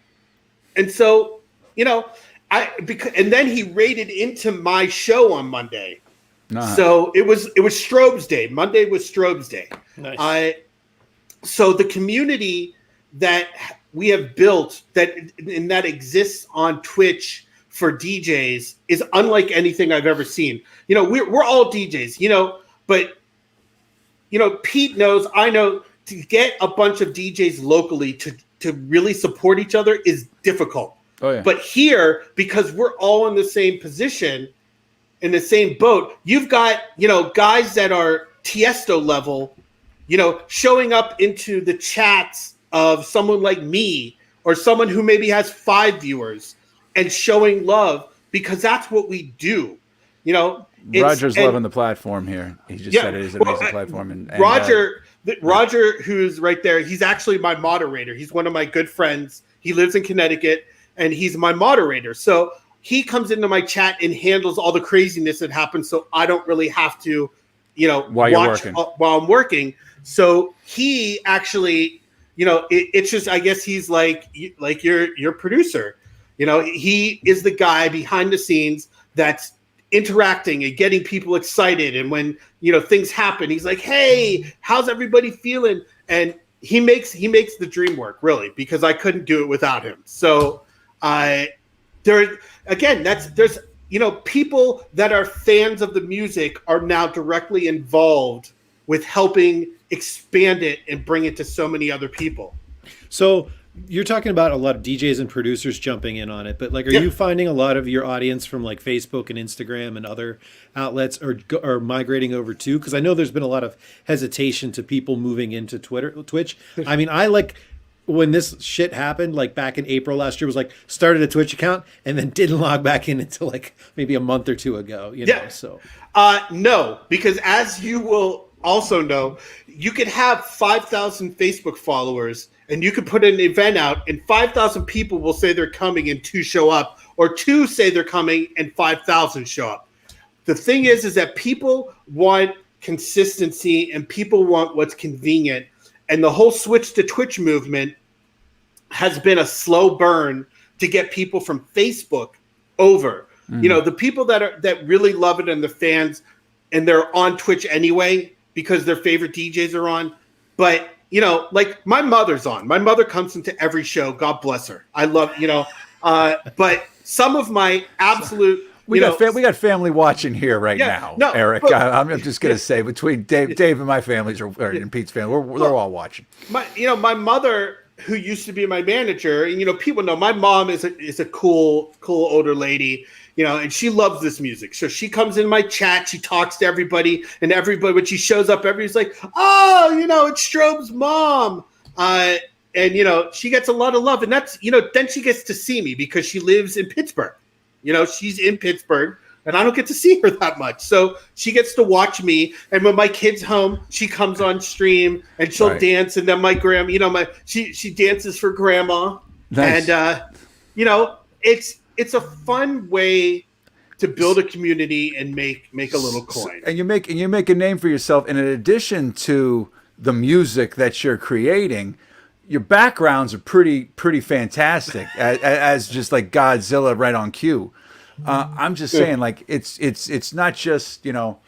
And so, and then he raided into my show on Monday. Nice. So it was Strobe's day. Monday was Strobe's day. Nice. So the community that we have built that exists on Twitch for DJs is unlike anything I've ever seen. You know, we're all DJs, you know, but you know, Pete knows, I know, to get a bunch of DJs locally to really support each other is difficult. Oh, yeah. But here, because we're all in the same position, in the same boat, you've got, you know, guys that are Tiesto level, you know, showing up into the chats of someone like me or someone who maybe has 5 viewers and showing love, because that's what we do. You know, Roger's loving the platform here. He just said it is an amazing platform. And Roger, who's right there, he's actually my moderator. He's one of my good friends. He lives in Connecticut, and he's my moderator. So he comes into my chat and handles all the craziness that happens, so I don't really have to, you know, watch while I'm working. So he actually, you know, it's just, I guess he's like your producer. You know, he is the guy behind the scenes that's interacting and getting people excited. And when, you know, things happen, he's like, hey, how's everybody feeling? And he makes the dream work, really, because I couldn't do it without him. So there's, you know, people that are fans of the music are now directly involved with helping expand it and bring it to so many other people. So you're talking about a lot of DJs and producers jumping in on it, but like, are you finding a lot of your audience from like Facebook and Instagram and other outlets are migrating over too? Because I know there's been a lot of hesitation to people moving into Twitch. I mean, I like when this shit happened, like back in April last year, was like started a Twitch account and then didn't log back in until like maybe a month or two ago. You know, so no, because as you will also know, you could have 5,000 Facebook followers and you could put an event out and 5,000 people will say they're coming and 2 show up, or 2 say they're coming and 5,000 show up. The thing is that people want consistency and people want what's convenient. And the whole switch to Twitch movement has been a slow burn to get people from Facebook over. Mm-hmm. You know, the people that really love it and the fans, and they're on Twitch anyway because their favorite DJs are on. But you know, like my mother's on. My mother comes into every show. God bless her. I love, you know, but some of my absolute, we got family watching here right now, no, Eric. I'm just gonna say between Dave and my families and Pete's family, they're all watching. My mother, who used to be my manager, and you know, people know my mom is a cool older lady. You know, and she loves this music. So she comes in my chat, she talks to everybody, and everybody, when she shows up, everybody's like, oh, you know, it's Strobe's mom. And, you know, she gets a lot of love. And that's, you know, then she gets to see me because she lives in Pittsburgh. You know, she's in Pittsburgh, and I don't get to see her that much. So she gets to watch me. And when my kid's home, she comes on stream, and she'll dance. And then my grandma, you know, she dances for grandma. Nice. And, you know, it's a fun way to build a community and make a little coin. And you make a name for yourself. And in addition to the music that you're creating, your backgrounds are pretty fantastic as just like Godzilla right on cue. I'm just saying, like it's not just, you know,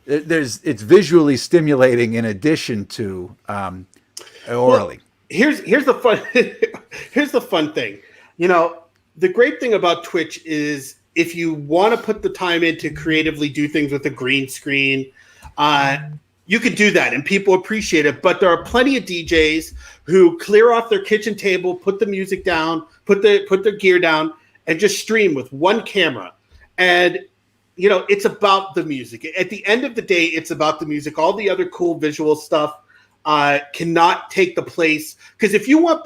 it's visually stimulating in addition to orally. Well, here's the fun thing, you know. The great thing about Twitch is if you want to put the time in to creatively do things with a green screen, you can do that and people appreciate it. But there are plenty of DJs who clear off their kitchen table, put the music down, put their gear down, and just stream with one camera. And, you know, it's about the music. At the end of the day, it's about the music. All the other cool visual stuff cannot take the place, because if you want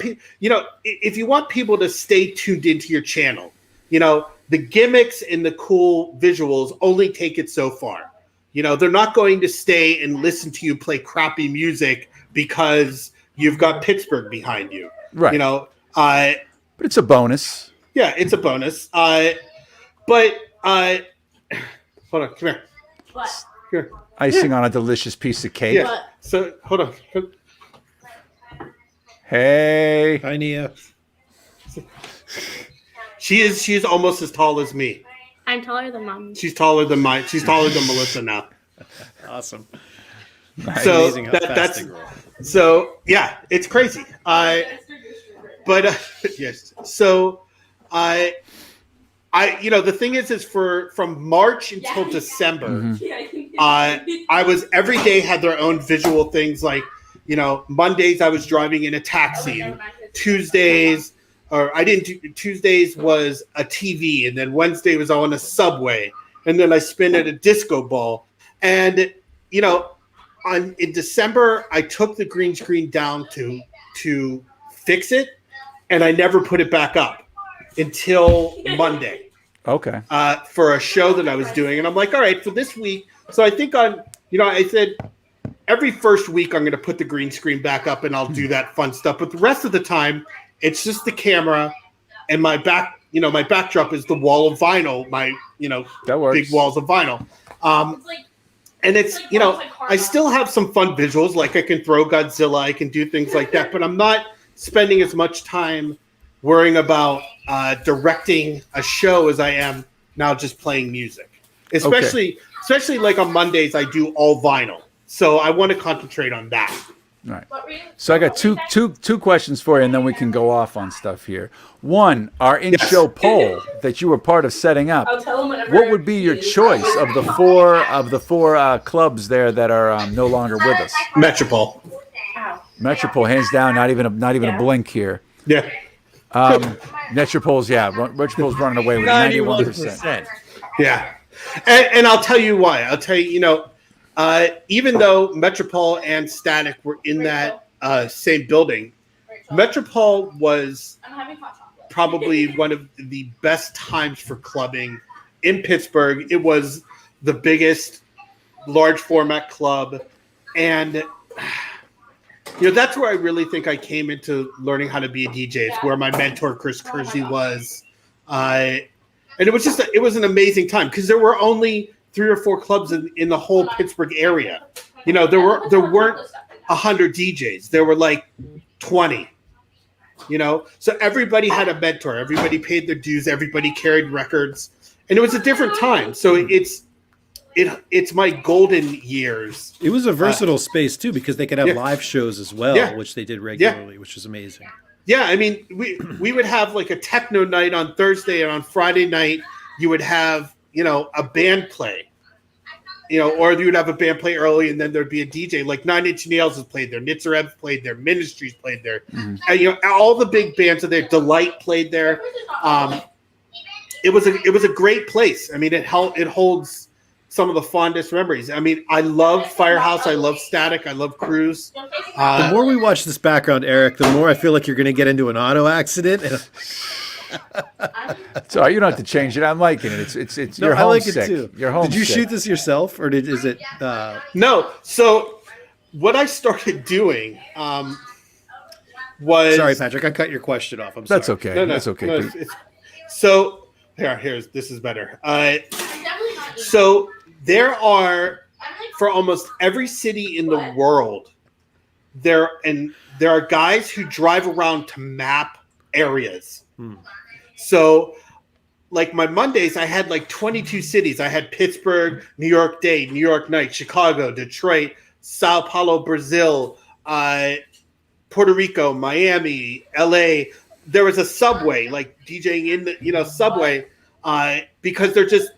people to stay tuned into your channel, you know, the gimmicks and the cool visuals only take it so far. You know, they're not going to stay and listen to you play crappy music because you've got Pittsburgh behind you, right? You know, but it's a bonus. Yeah, it's a bonus. But hold on, come here. What? Here. Icing on a delicious piece of cake. Yeah. So hold on. Hey. Hi, Nia. She is almost as tall as me. I'm taller than Mom. She's taller than Melissa now. Awesome. Nice. So amazing how fast they grow. So yeah, it's crazy. But yes. So the thing is from March until December, I was every day had their own visual things. Like, Mondays I was driving in a taxi, and Tuesdays was a TV, and then Wednesday was on a subway, and then I spin at a disco ball. And in December I took the green screen down to fix it, and I never put it back up until Monday. Okay. For a show that I was doing, and I'm like, all right, for this week. So I think I said every first week I'm going to put the green screen back up, and I'll do that fun stuff. But the rest of the time, it's just the camera, and my backdrop is the wall of vinyl. That works. Big walls of vinyl. And it's, I still have some fun visuals, like I can throw Godzilla, I can do things like that, but I'm not spending as much time worrying about directing a show as I am now just playing music. Especially like on Mondays, I do all vinyl. So I want to concentrate on that. All right. So I got two questions for you, and then we can go off on stuff here. One, our in-show poll that you were part of setting up. What would be your choice of the four clubs there that are no longer with us? Metropole. Metropole, hands down, not even a blink here. Yeah. Metropole's running away with 91%. Yeah. And I'll tell you why. I'll tell you, even though Metropole and Static were in that same building, Metropole was probably one of the best times for clubbing in Pittsburgh. It was the biggest large format club, and that's where I really think I came into learning how to be a DJ. It's where my mentor Chris Kersey was, and it was an amazing time because there were only 3 or 4 clubs in the whole Pittsburgh area. There weren't 100 DJs. There were like 20. So everybody had a mentor. Everybody paid their dues. Everybody carried records, and it was a different time. So it's my golden years. It was a versatile space too, because they could have live shows as well, which they did regularly, which was amazing. Yeah, I mean, we would have like a techno night on Thursday, and on Friday night you would have a band play, or you would have a band play early, and then there'd be a DJ. Like 9 Inch Nails has played there, Nitzareb played there, Ministries played there, and all the big bands are there. Delight played there. It was a great place. I mean, it holds some of the fondest memories. I mean, I love Firehouse, I love Static, I love Cruise. The more we watch this background, Eric, the more I feel like you're going to get into an auto accident. So you don't have to change it. I'm liking it. It's No, you're I like homesick. it too. You're homesick. Did you shoot this yourself, or is it? No. So what I started doing was. Sorry, Patrick, I cut your question off. I'm sorry. That's okay. No, That's okay. no, so this is better. So there are, for almost every city in the world, there are guys who drive around to map areas. So like my Mondays, I had like 22 cities. I had Pittsburgh, New York Day, New York Night, Chicago, Detroit, Sao Paulo, Brazil, Puerto Rico, Miami, LA. There was a subway, like DJing in the subway, because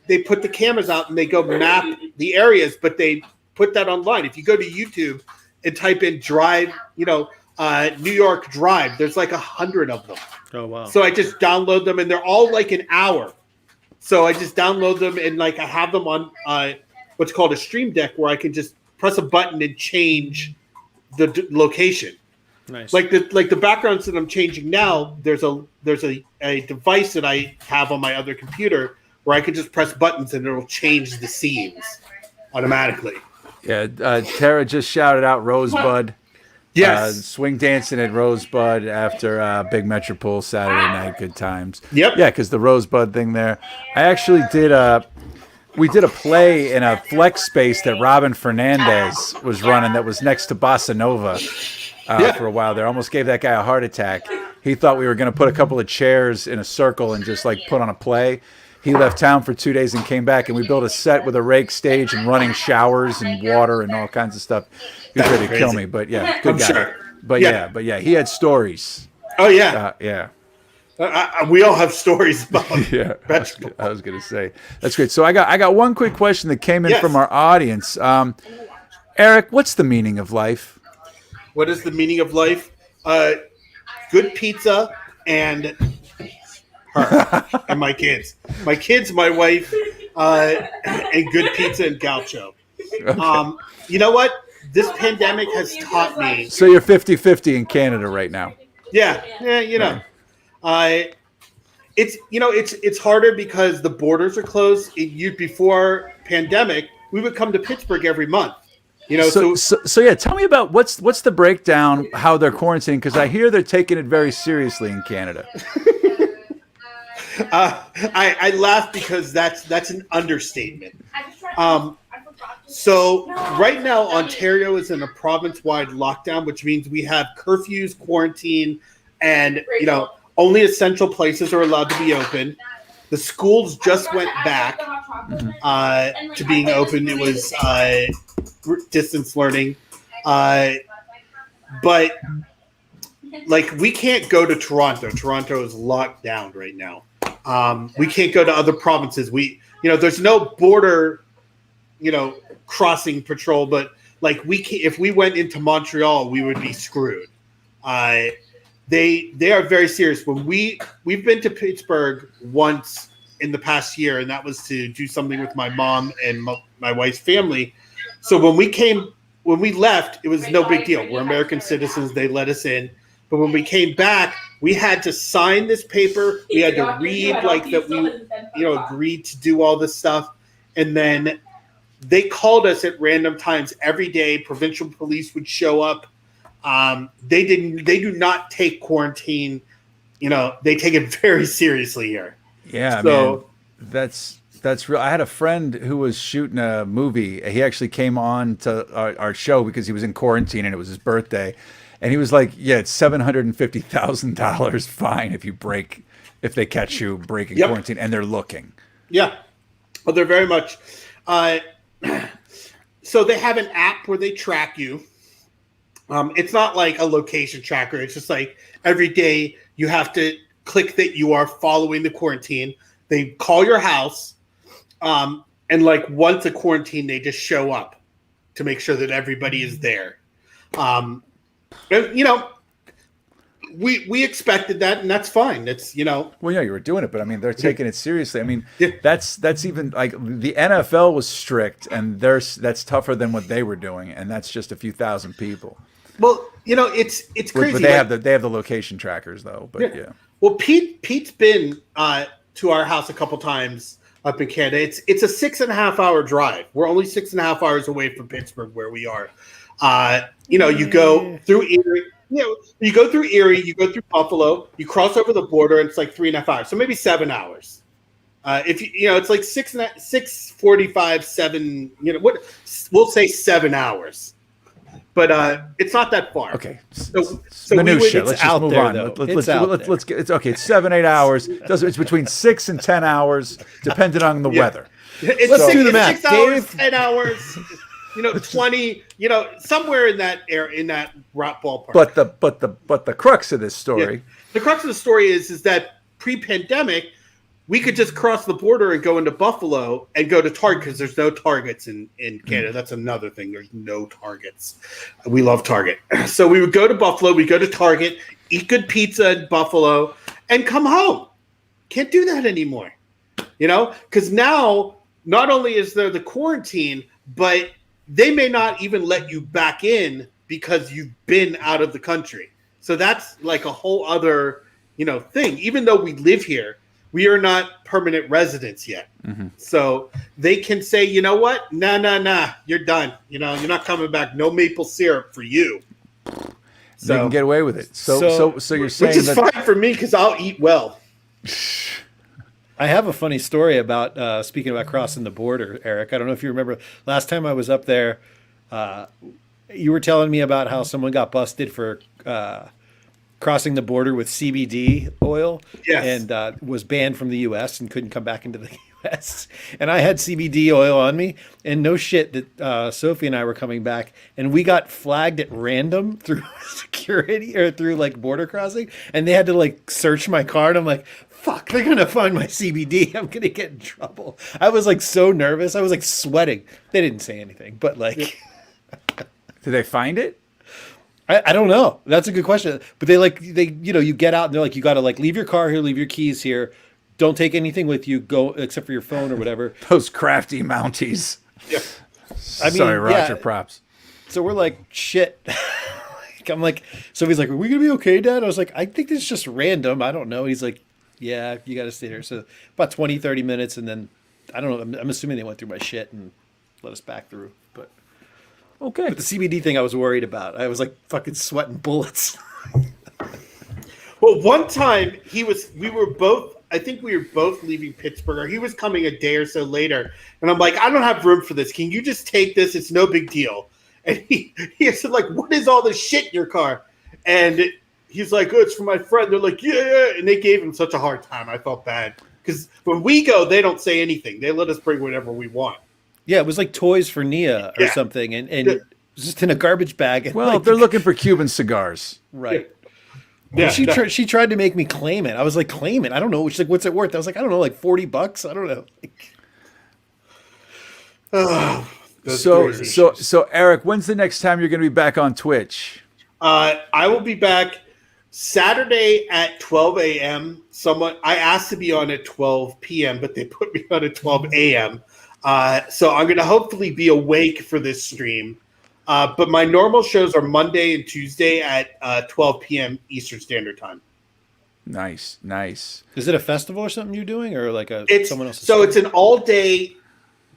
they put the cameras out and they go map the areas, but they put that online. If you go to YouTube and type in drive, New York Drive, there's like 100 of them. Oh wow! So I just download them, and they're all like an hour. So I just download them, and like I have them on what's called a Stream Deck, where I can just press a button and change the location. Nice. Like the backgrounds that I'm changing now, there's a device that I have on my other computer where I can just press buttons and it'll change the scenes automatically. Yeah, Tara just shouted out Rosebud. Yes. Swing dancing at Rosebud after Big Metropole Saturday night. Good times. Yep. Yeah, because the Rosebud thing there. I actually we did a play in a flex space that Robin Fernandez was running that was next to Bossa Nova for a while there. Almost gave that guy a heart attack. He thought we were going to put a couple of chairs in a circle and just like put on a play. He left town for 2 days and came back, and we built a set with a rake stage and running showers and water and all kinds of stuff. He was ready to kill me, but yeah, good guy. Sure. But yeah, he had stories. Oh yeah. Yeah. We all have stories about Yeah, vegetables. I was going to say that's great. So I got one quick question that came in Yes. from our audience. Eric, what's the meaning of life? What is the meaning of life? Good pizza and her and my kids. My kids, my wife, and good pizza and gaucho. You know what? This pandemic has taught me. So you're 50-50 in Canada right now. Yeah, you know. It's harder because the borders are closed. Before pandemic, we would come to Pittsburgh every month. You know, So yeah, tell me about what's the breakdown, how they're quarantining, because I hear they're taking it very seriously in Canada. I laugh because that's an understatement. So right now, Ontario is in a province-wide lockdown, which means we have curfews, quarantine, and only essential places are allowed to be open. The schools just went back to being open. It was distance learning, but like we can't go to Toronto. Toronto is locked down right now. We can't go to other provinces. There's no border, crossing patrol, but like if we went into Montreal, we would be screwed. They are very serious. When we've been to Pittsburgh once in the past year, and that was to do something with my mom and my wife's family. So when we left, it was no big deal. We're American citizens. They let us in. But when we came back, we had to sign this paper. We had to read like that we, agreed to do all this stuff. And then they called us at random times every day. Provincial police would show up. They do not take quarantine. They take it very seriously here. Yeah. So man, that's real. I had a friend who was shooting a movie. He actually came on to our show because he was in quarantine and it was his birthday. And he was like, yeah, it's $750,000 fine if they catch you breaking quarantine and they're looking. Yeah. Well, they're very much. So they have an app where they track you. It's not like a location tracker. It's just like every day you have to click that you are following the quarantine. They call your house. And like once a quarantine, they just show up to make sure that everybody is there. We expected that, and that's fine. It's Well, yeah, you were doing it, but I mean, they're taking it seriously. I mean, that's even like the NFL was strict, and that's tougher than what they were doing, and that's just a few thousand people. Well, it's crazy. But they have the location trackers though. But yeah. Well, Pete's been to our house a couple times up in Canada. It's a 6.5 hour drive. We're only 6.5 hours away from Pittsburgh, where we are. You go through Erie. You go through Erie. You go through Buffalo. You cross over the border, and it's like 3.5 hours. So maybe 7 hours. It's like 6:45, 7. We'll say 7 hours. But it's not that far. Okay. So minutia. Let's just out move there, on. though. Let's get. It's okay. It's 7-8 hours. It's between 6 and 10 hours, depending on the weather. Let's do the math. 6 hours, 10 hours. 20. Somewhere in that ballpark. But the crux of this story. The crux of the story is that pre-pandemic, we could just cross the border and go into Buffalo and go to Target because there's no Targets in Canada. That's another thing. There's no Targets. We love Target. So we would go to Buffalo. We go to Target, eat good pizza in Buffalo, and come home. Can't do that anymore. Because now not only is there the quarantine, but they may not even let you back in because you've been out of the country. So that's like a whole other, thing. Even though we live here, we are not permanent residents yet. Mm-hmm. So they can say, you know what? Nah, you're done. You're not coming back. No maple syrup for you. So they can get away with it. So you're saying which is fine for me because I'll eat well. I have a funny story about speaking about crossing the border, Eric. I don't know if you remember last time I was up there. You were telling me about how someone got busted for crossing the border with CBD oil, yes, and was banned from the U.S. and couldn't come back into the U.S. And I had CBD oil on me, and no shit that Sophie and I were coming back, and we got flagged at random through security or through like border crossing, and they had to like search my car, and I'm like, fuck, they're gonna find my CBD. I'm gonna get in trouble. I was like so nervous. I was like sweating. They didn't say anything, but like, Did they find it? I don't know. That's a good question. But they you get out and they're like, you got to like leave your car here, leave your keys here. Don't take anything with you, go except for your phone or whatever. Those crafty Mounties. Yeah. I mean, Sorry, Roger, yeah. props. So we're like, shit. I'm like, Sophie's like, are we going to be okay, Dad? I was like, I think this is just random. I don't know. He's like, yeah, you got to stay there. So about 20, 30 minutes. And then, I don't know. I'm assuming they went through my shit and let us back through. But Okay. the CBD thing I was worried about. I was like fucking sweating bullets. Well, one time we were both, I think we were both leaving Pittsburgh, or he was coming a day or so later. And I'm like, I don't have room for this. Can you just take this? It's no big deal. And he said, like, what is all this shit in your car? And he's like, oh, it's for my friend. They're like, yeah. And they gave him such a hard time. I felt bad. Because when we go, they don't say anything. They let us bring whatever we want. Yeah, it was like toys for Nia or something. And it was just in a garbage bag. And Well, like, they're looking for Cuban cigars. right. Yeah, She tried to make me claim it. I was like, claim it. I don't know. She's like, what's it worth? I was like, I don't know, like $40. I don't know. So Eric, when's the next time you're going to be back on Twitch? I will be back Saturday at 12 a.m. I asked to be on at 12 p.m., but they put me on at 12 a.m. So I'm going to hopefully be awake for this stream. But my normal shows are Monday and Tuesday at 12 p.m. Eastern Standard Time. Nice. Is it a festival or something you're doing, or like someone else's? So it's an all-day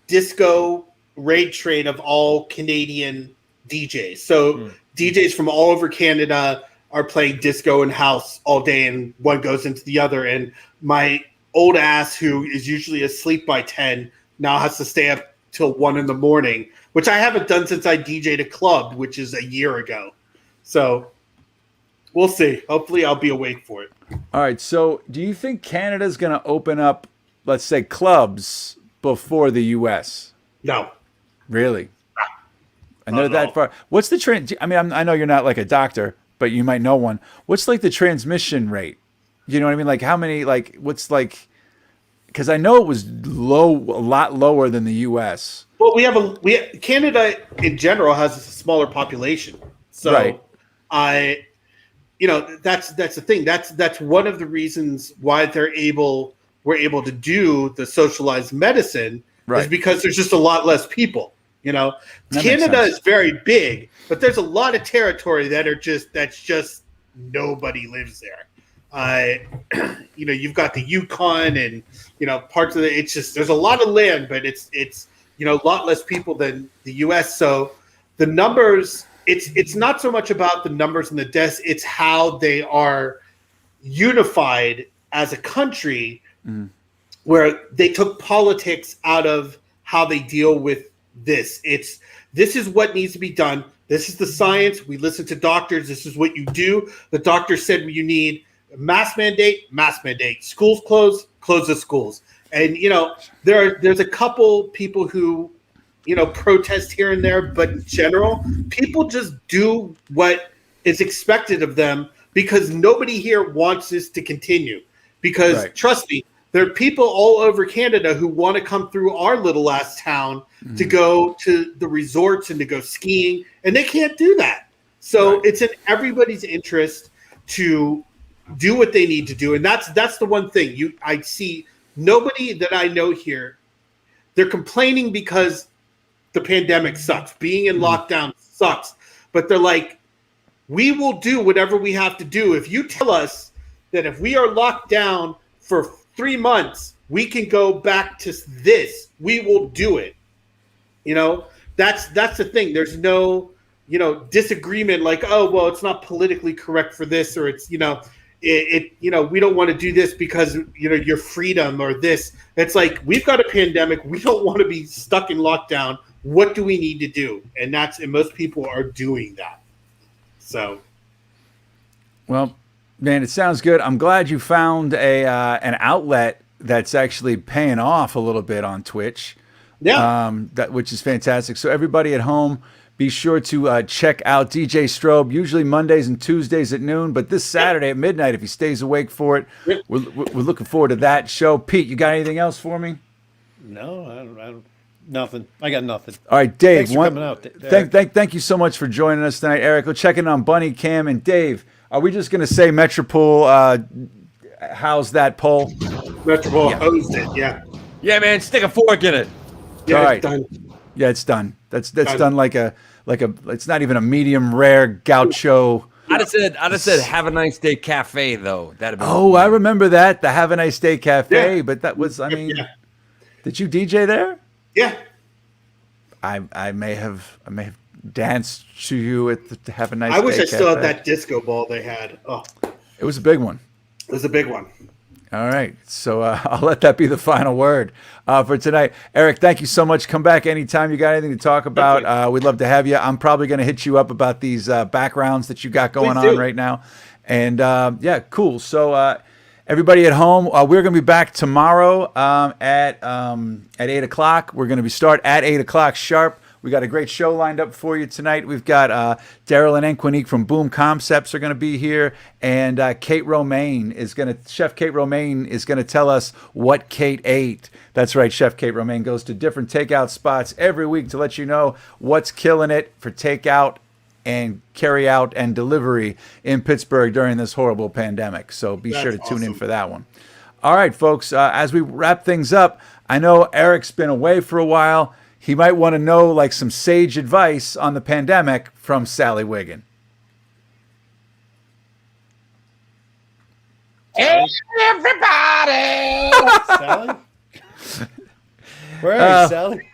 disco raid train of all Canadian DJs. So DJs from all over Canada are playing disco and house all day, and one goes into the other. And my old ass, who is usually asleep by 10, now has to stay up till 1 in the morning, which I haven't done since I DJ'd a club, which is a year ago. So we'll see. Hopefully I'll be awake for it. All right. So do you think Canada's going to open up, let's say, clubs before the U.S.? No. Really? And they're that far. What's the trend? I mean, I know you're not like a doctor, but you might know one. What's like the transmission rate? You know what I mean? Like how many, like what's like, because I know it was low, a lot lower than the U.S. Well, Canada in general has a smaller population. So Right. that's the thing. That's one of the reasons why we're able to do the socialized medicine Right. is because there's just a lot less people. That makes Canada sense. is very big, but there's a lot of territory that's just nobody lives there. You've got the Yukon and parts of it's just there's a lot of land, but it's a lot less people than the U.S. So the numbers, it's not so much about the numbers and the deaths, it's how they are unified as a country, where they took politics out of how they deal with this. This is what needs to be done. This is the science. We listen to doctors. This is what you do. The doctor said you need mask mandate. Schools close the schools. And there's a couple people who protest here and there, but in general, people just do what is expected of them because nobody here wants this to continue. Because Right. trust me, there are people all over Canada who want to come through our little ass town to go to the resorts and to go skiing, and they can't do that. So Right. it's in everybody's interest to do what they need to do, and that's the one thing I see. Nobody that I know here, they're complaining because the pandemic sucks. Being in lockdown sucks, but they're like, we will do whatever we have to do. If you tell us that if we are locked down for 3 months, we can go back to this, we will do it. That's the thing. There's no, disagreement like, oh, well, it's not politically correct for this, or it's, we don't want to do this because, your freedom or this. It's like, we've got a pandemic. We don't want to be stuck in lockdown. What do we need to do? And most people are doing that. So. Well, man, it sounds good. I'm glad you found an outlet that's actually paying off a little bit on Twitch. Yeah. Which is fantastic. So everybody at home, Be sure to check out DJ Strobe, usually Mondays and Tuesdays at noon, but this Saturday at midnight, if he stays awake for it, we're looking forward to that show. Pete, you got anything else for me? No, I don't. Nothing. I got nothing. All right, Dave. Thanks for coming out. Thank you so much for joining us tonight, Eric. We'll check in on Bunny, Cam, and Dave. Are we just going to say Metropole? How's that poll? Metropole hosed it. Yeah. Yeah, man, stick a fork in it. Yeah, All right. it's done. Yeah, it's done. That's done like a. It's not even a medium rare gaucho. I'd have said have a nice day cafe though. That'd have been Oh, I remember that, the Have a Nice Day Cafe. Yeah. But that was, I mean, Yeah. did you DJ there? Yeah. I may have danced to you at the Have a Nice Day I wish I still had Cafe. that disco ball they had. Oh, It was a big one. it was a big one. All right. So I'll let that be the final word for tonight. Eric, thank you so much. Come back anytime you got anything to talk about. We'd love to have you. I'm probably going to hit you up about these backgrounds that you got going Please do. on right now. And yeah, cool. So everybody at home, we're going to be back tomorrow at 8 o'clock. We're going to start at 8 o'clock sharp. We got a great show lined up for you tonight. We've got Daryl and Enquinique from Boom Concepts are going to be here, and Chef Kate Romaine is going to tell us what Kate ate. That's right, Chef Kate Romaine goes to different takeout spots every week to let you know what's killing it for takeout and carry out and delivery in Pittsburgh during this horrible pandemic. So be sure to tune in for that one. All right, folks, as we wrap things up, I know Eric's been away for a while. He might want to know like some sage advice on the pandemic from Sally Wiggin. Everybody. Sally? Where are you, Sally?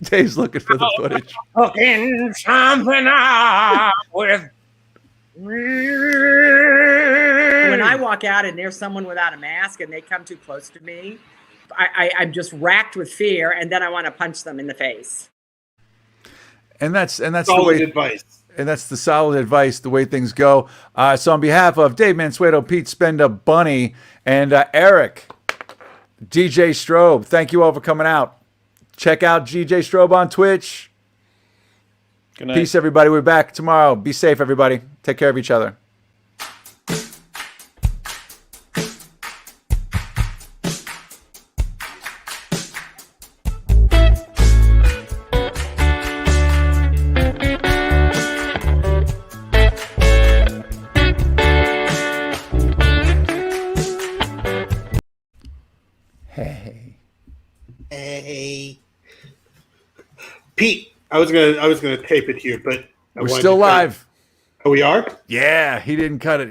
Dave's looking for the footage. Hooking something up with. When I walk out and there's someone without a mask and they come too close to me, I'm just racked with fear, and then I want to punch them in the face. And that's the Solid way. advice. And that's the solid advice, the way things go. So on behalf of Dave Mansueto, Pete Spenda, Bunny, and Eric, DJ Strobe, thank you all for coming out. Check out DJ Strobe on Twitch. Good night. Peace, everybody. We're back tomorrow. Be safe, everybody. Take care of each other. Hey, Pete. I was gonna tape it here, but We're still live. Oh, we are. Yeah, he didn't cut it.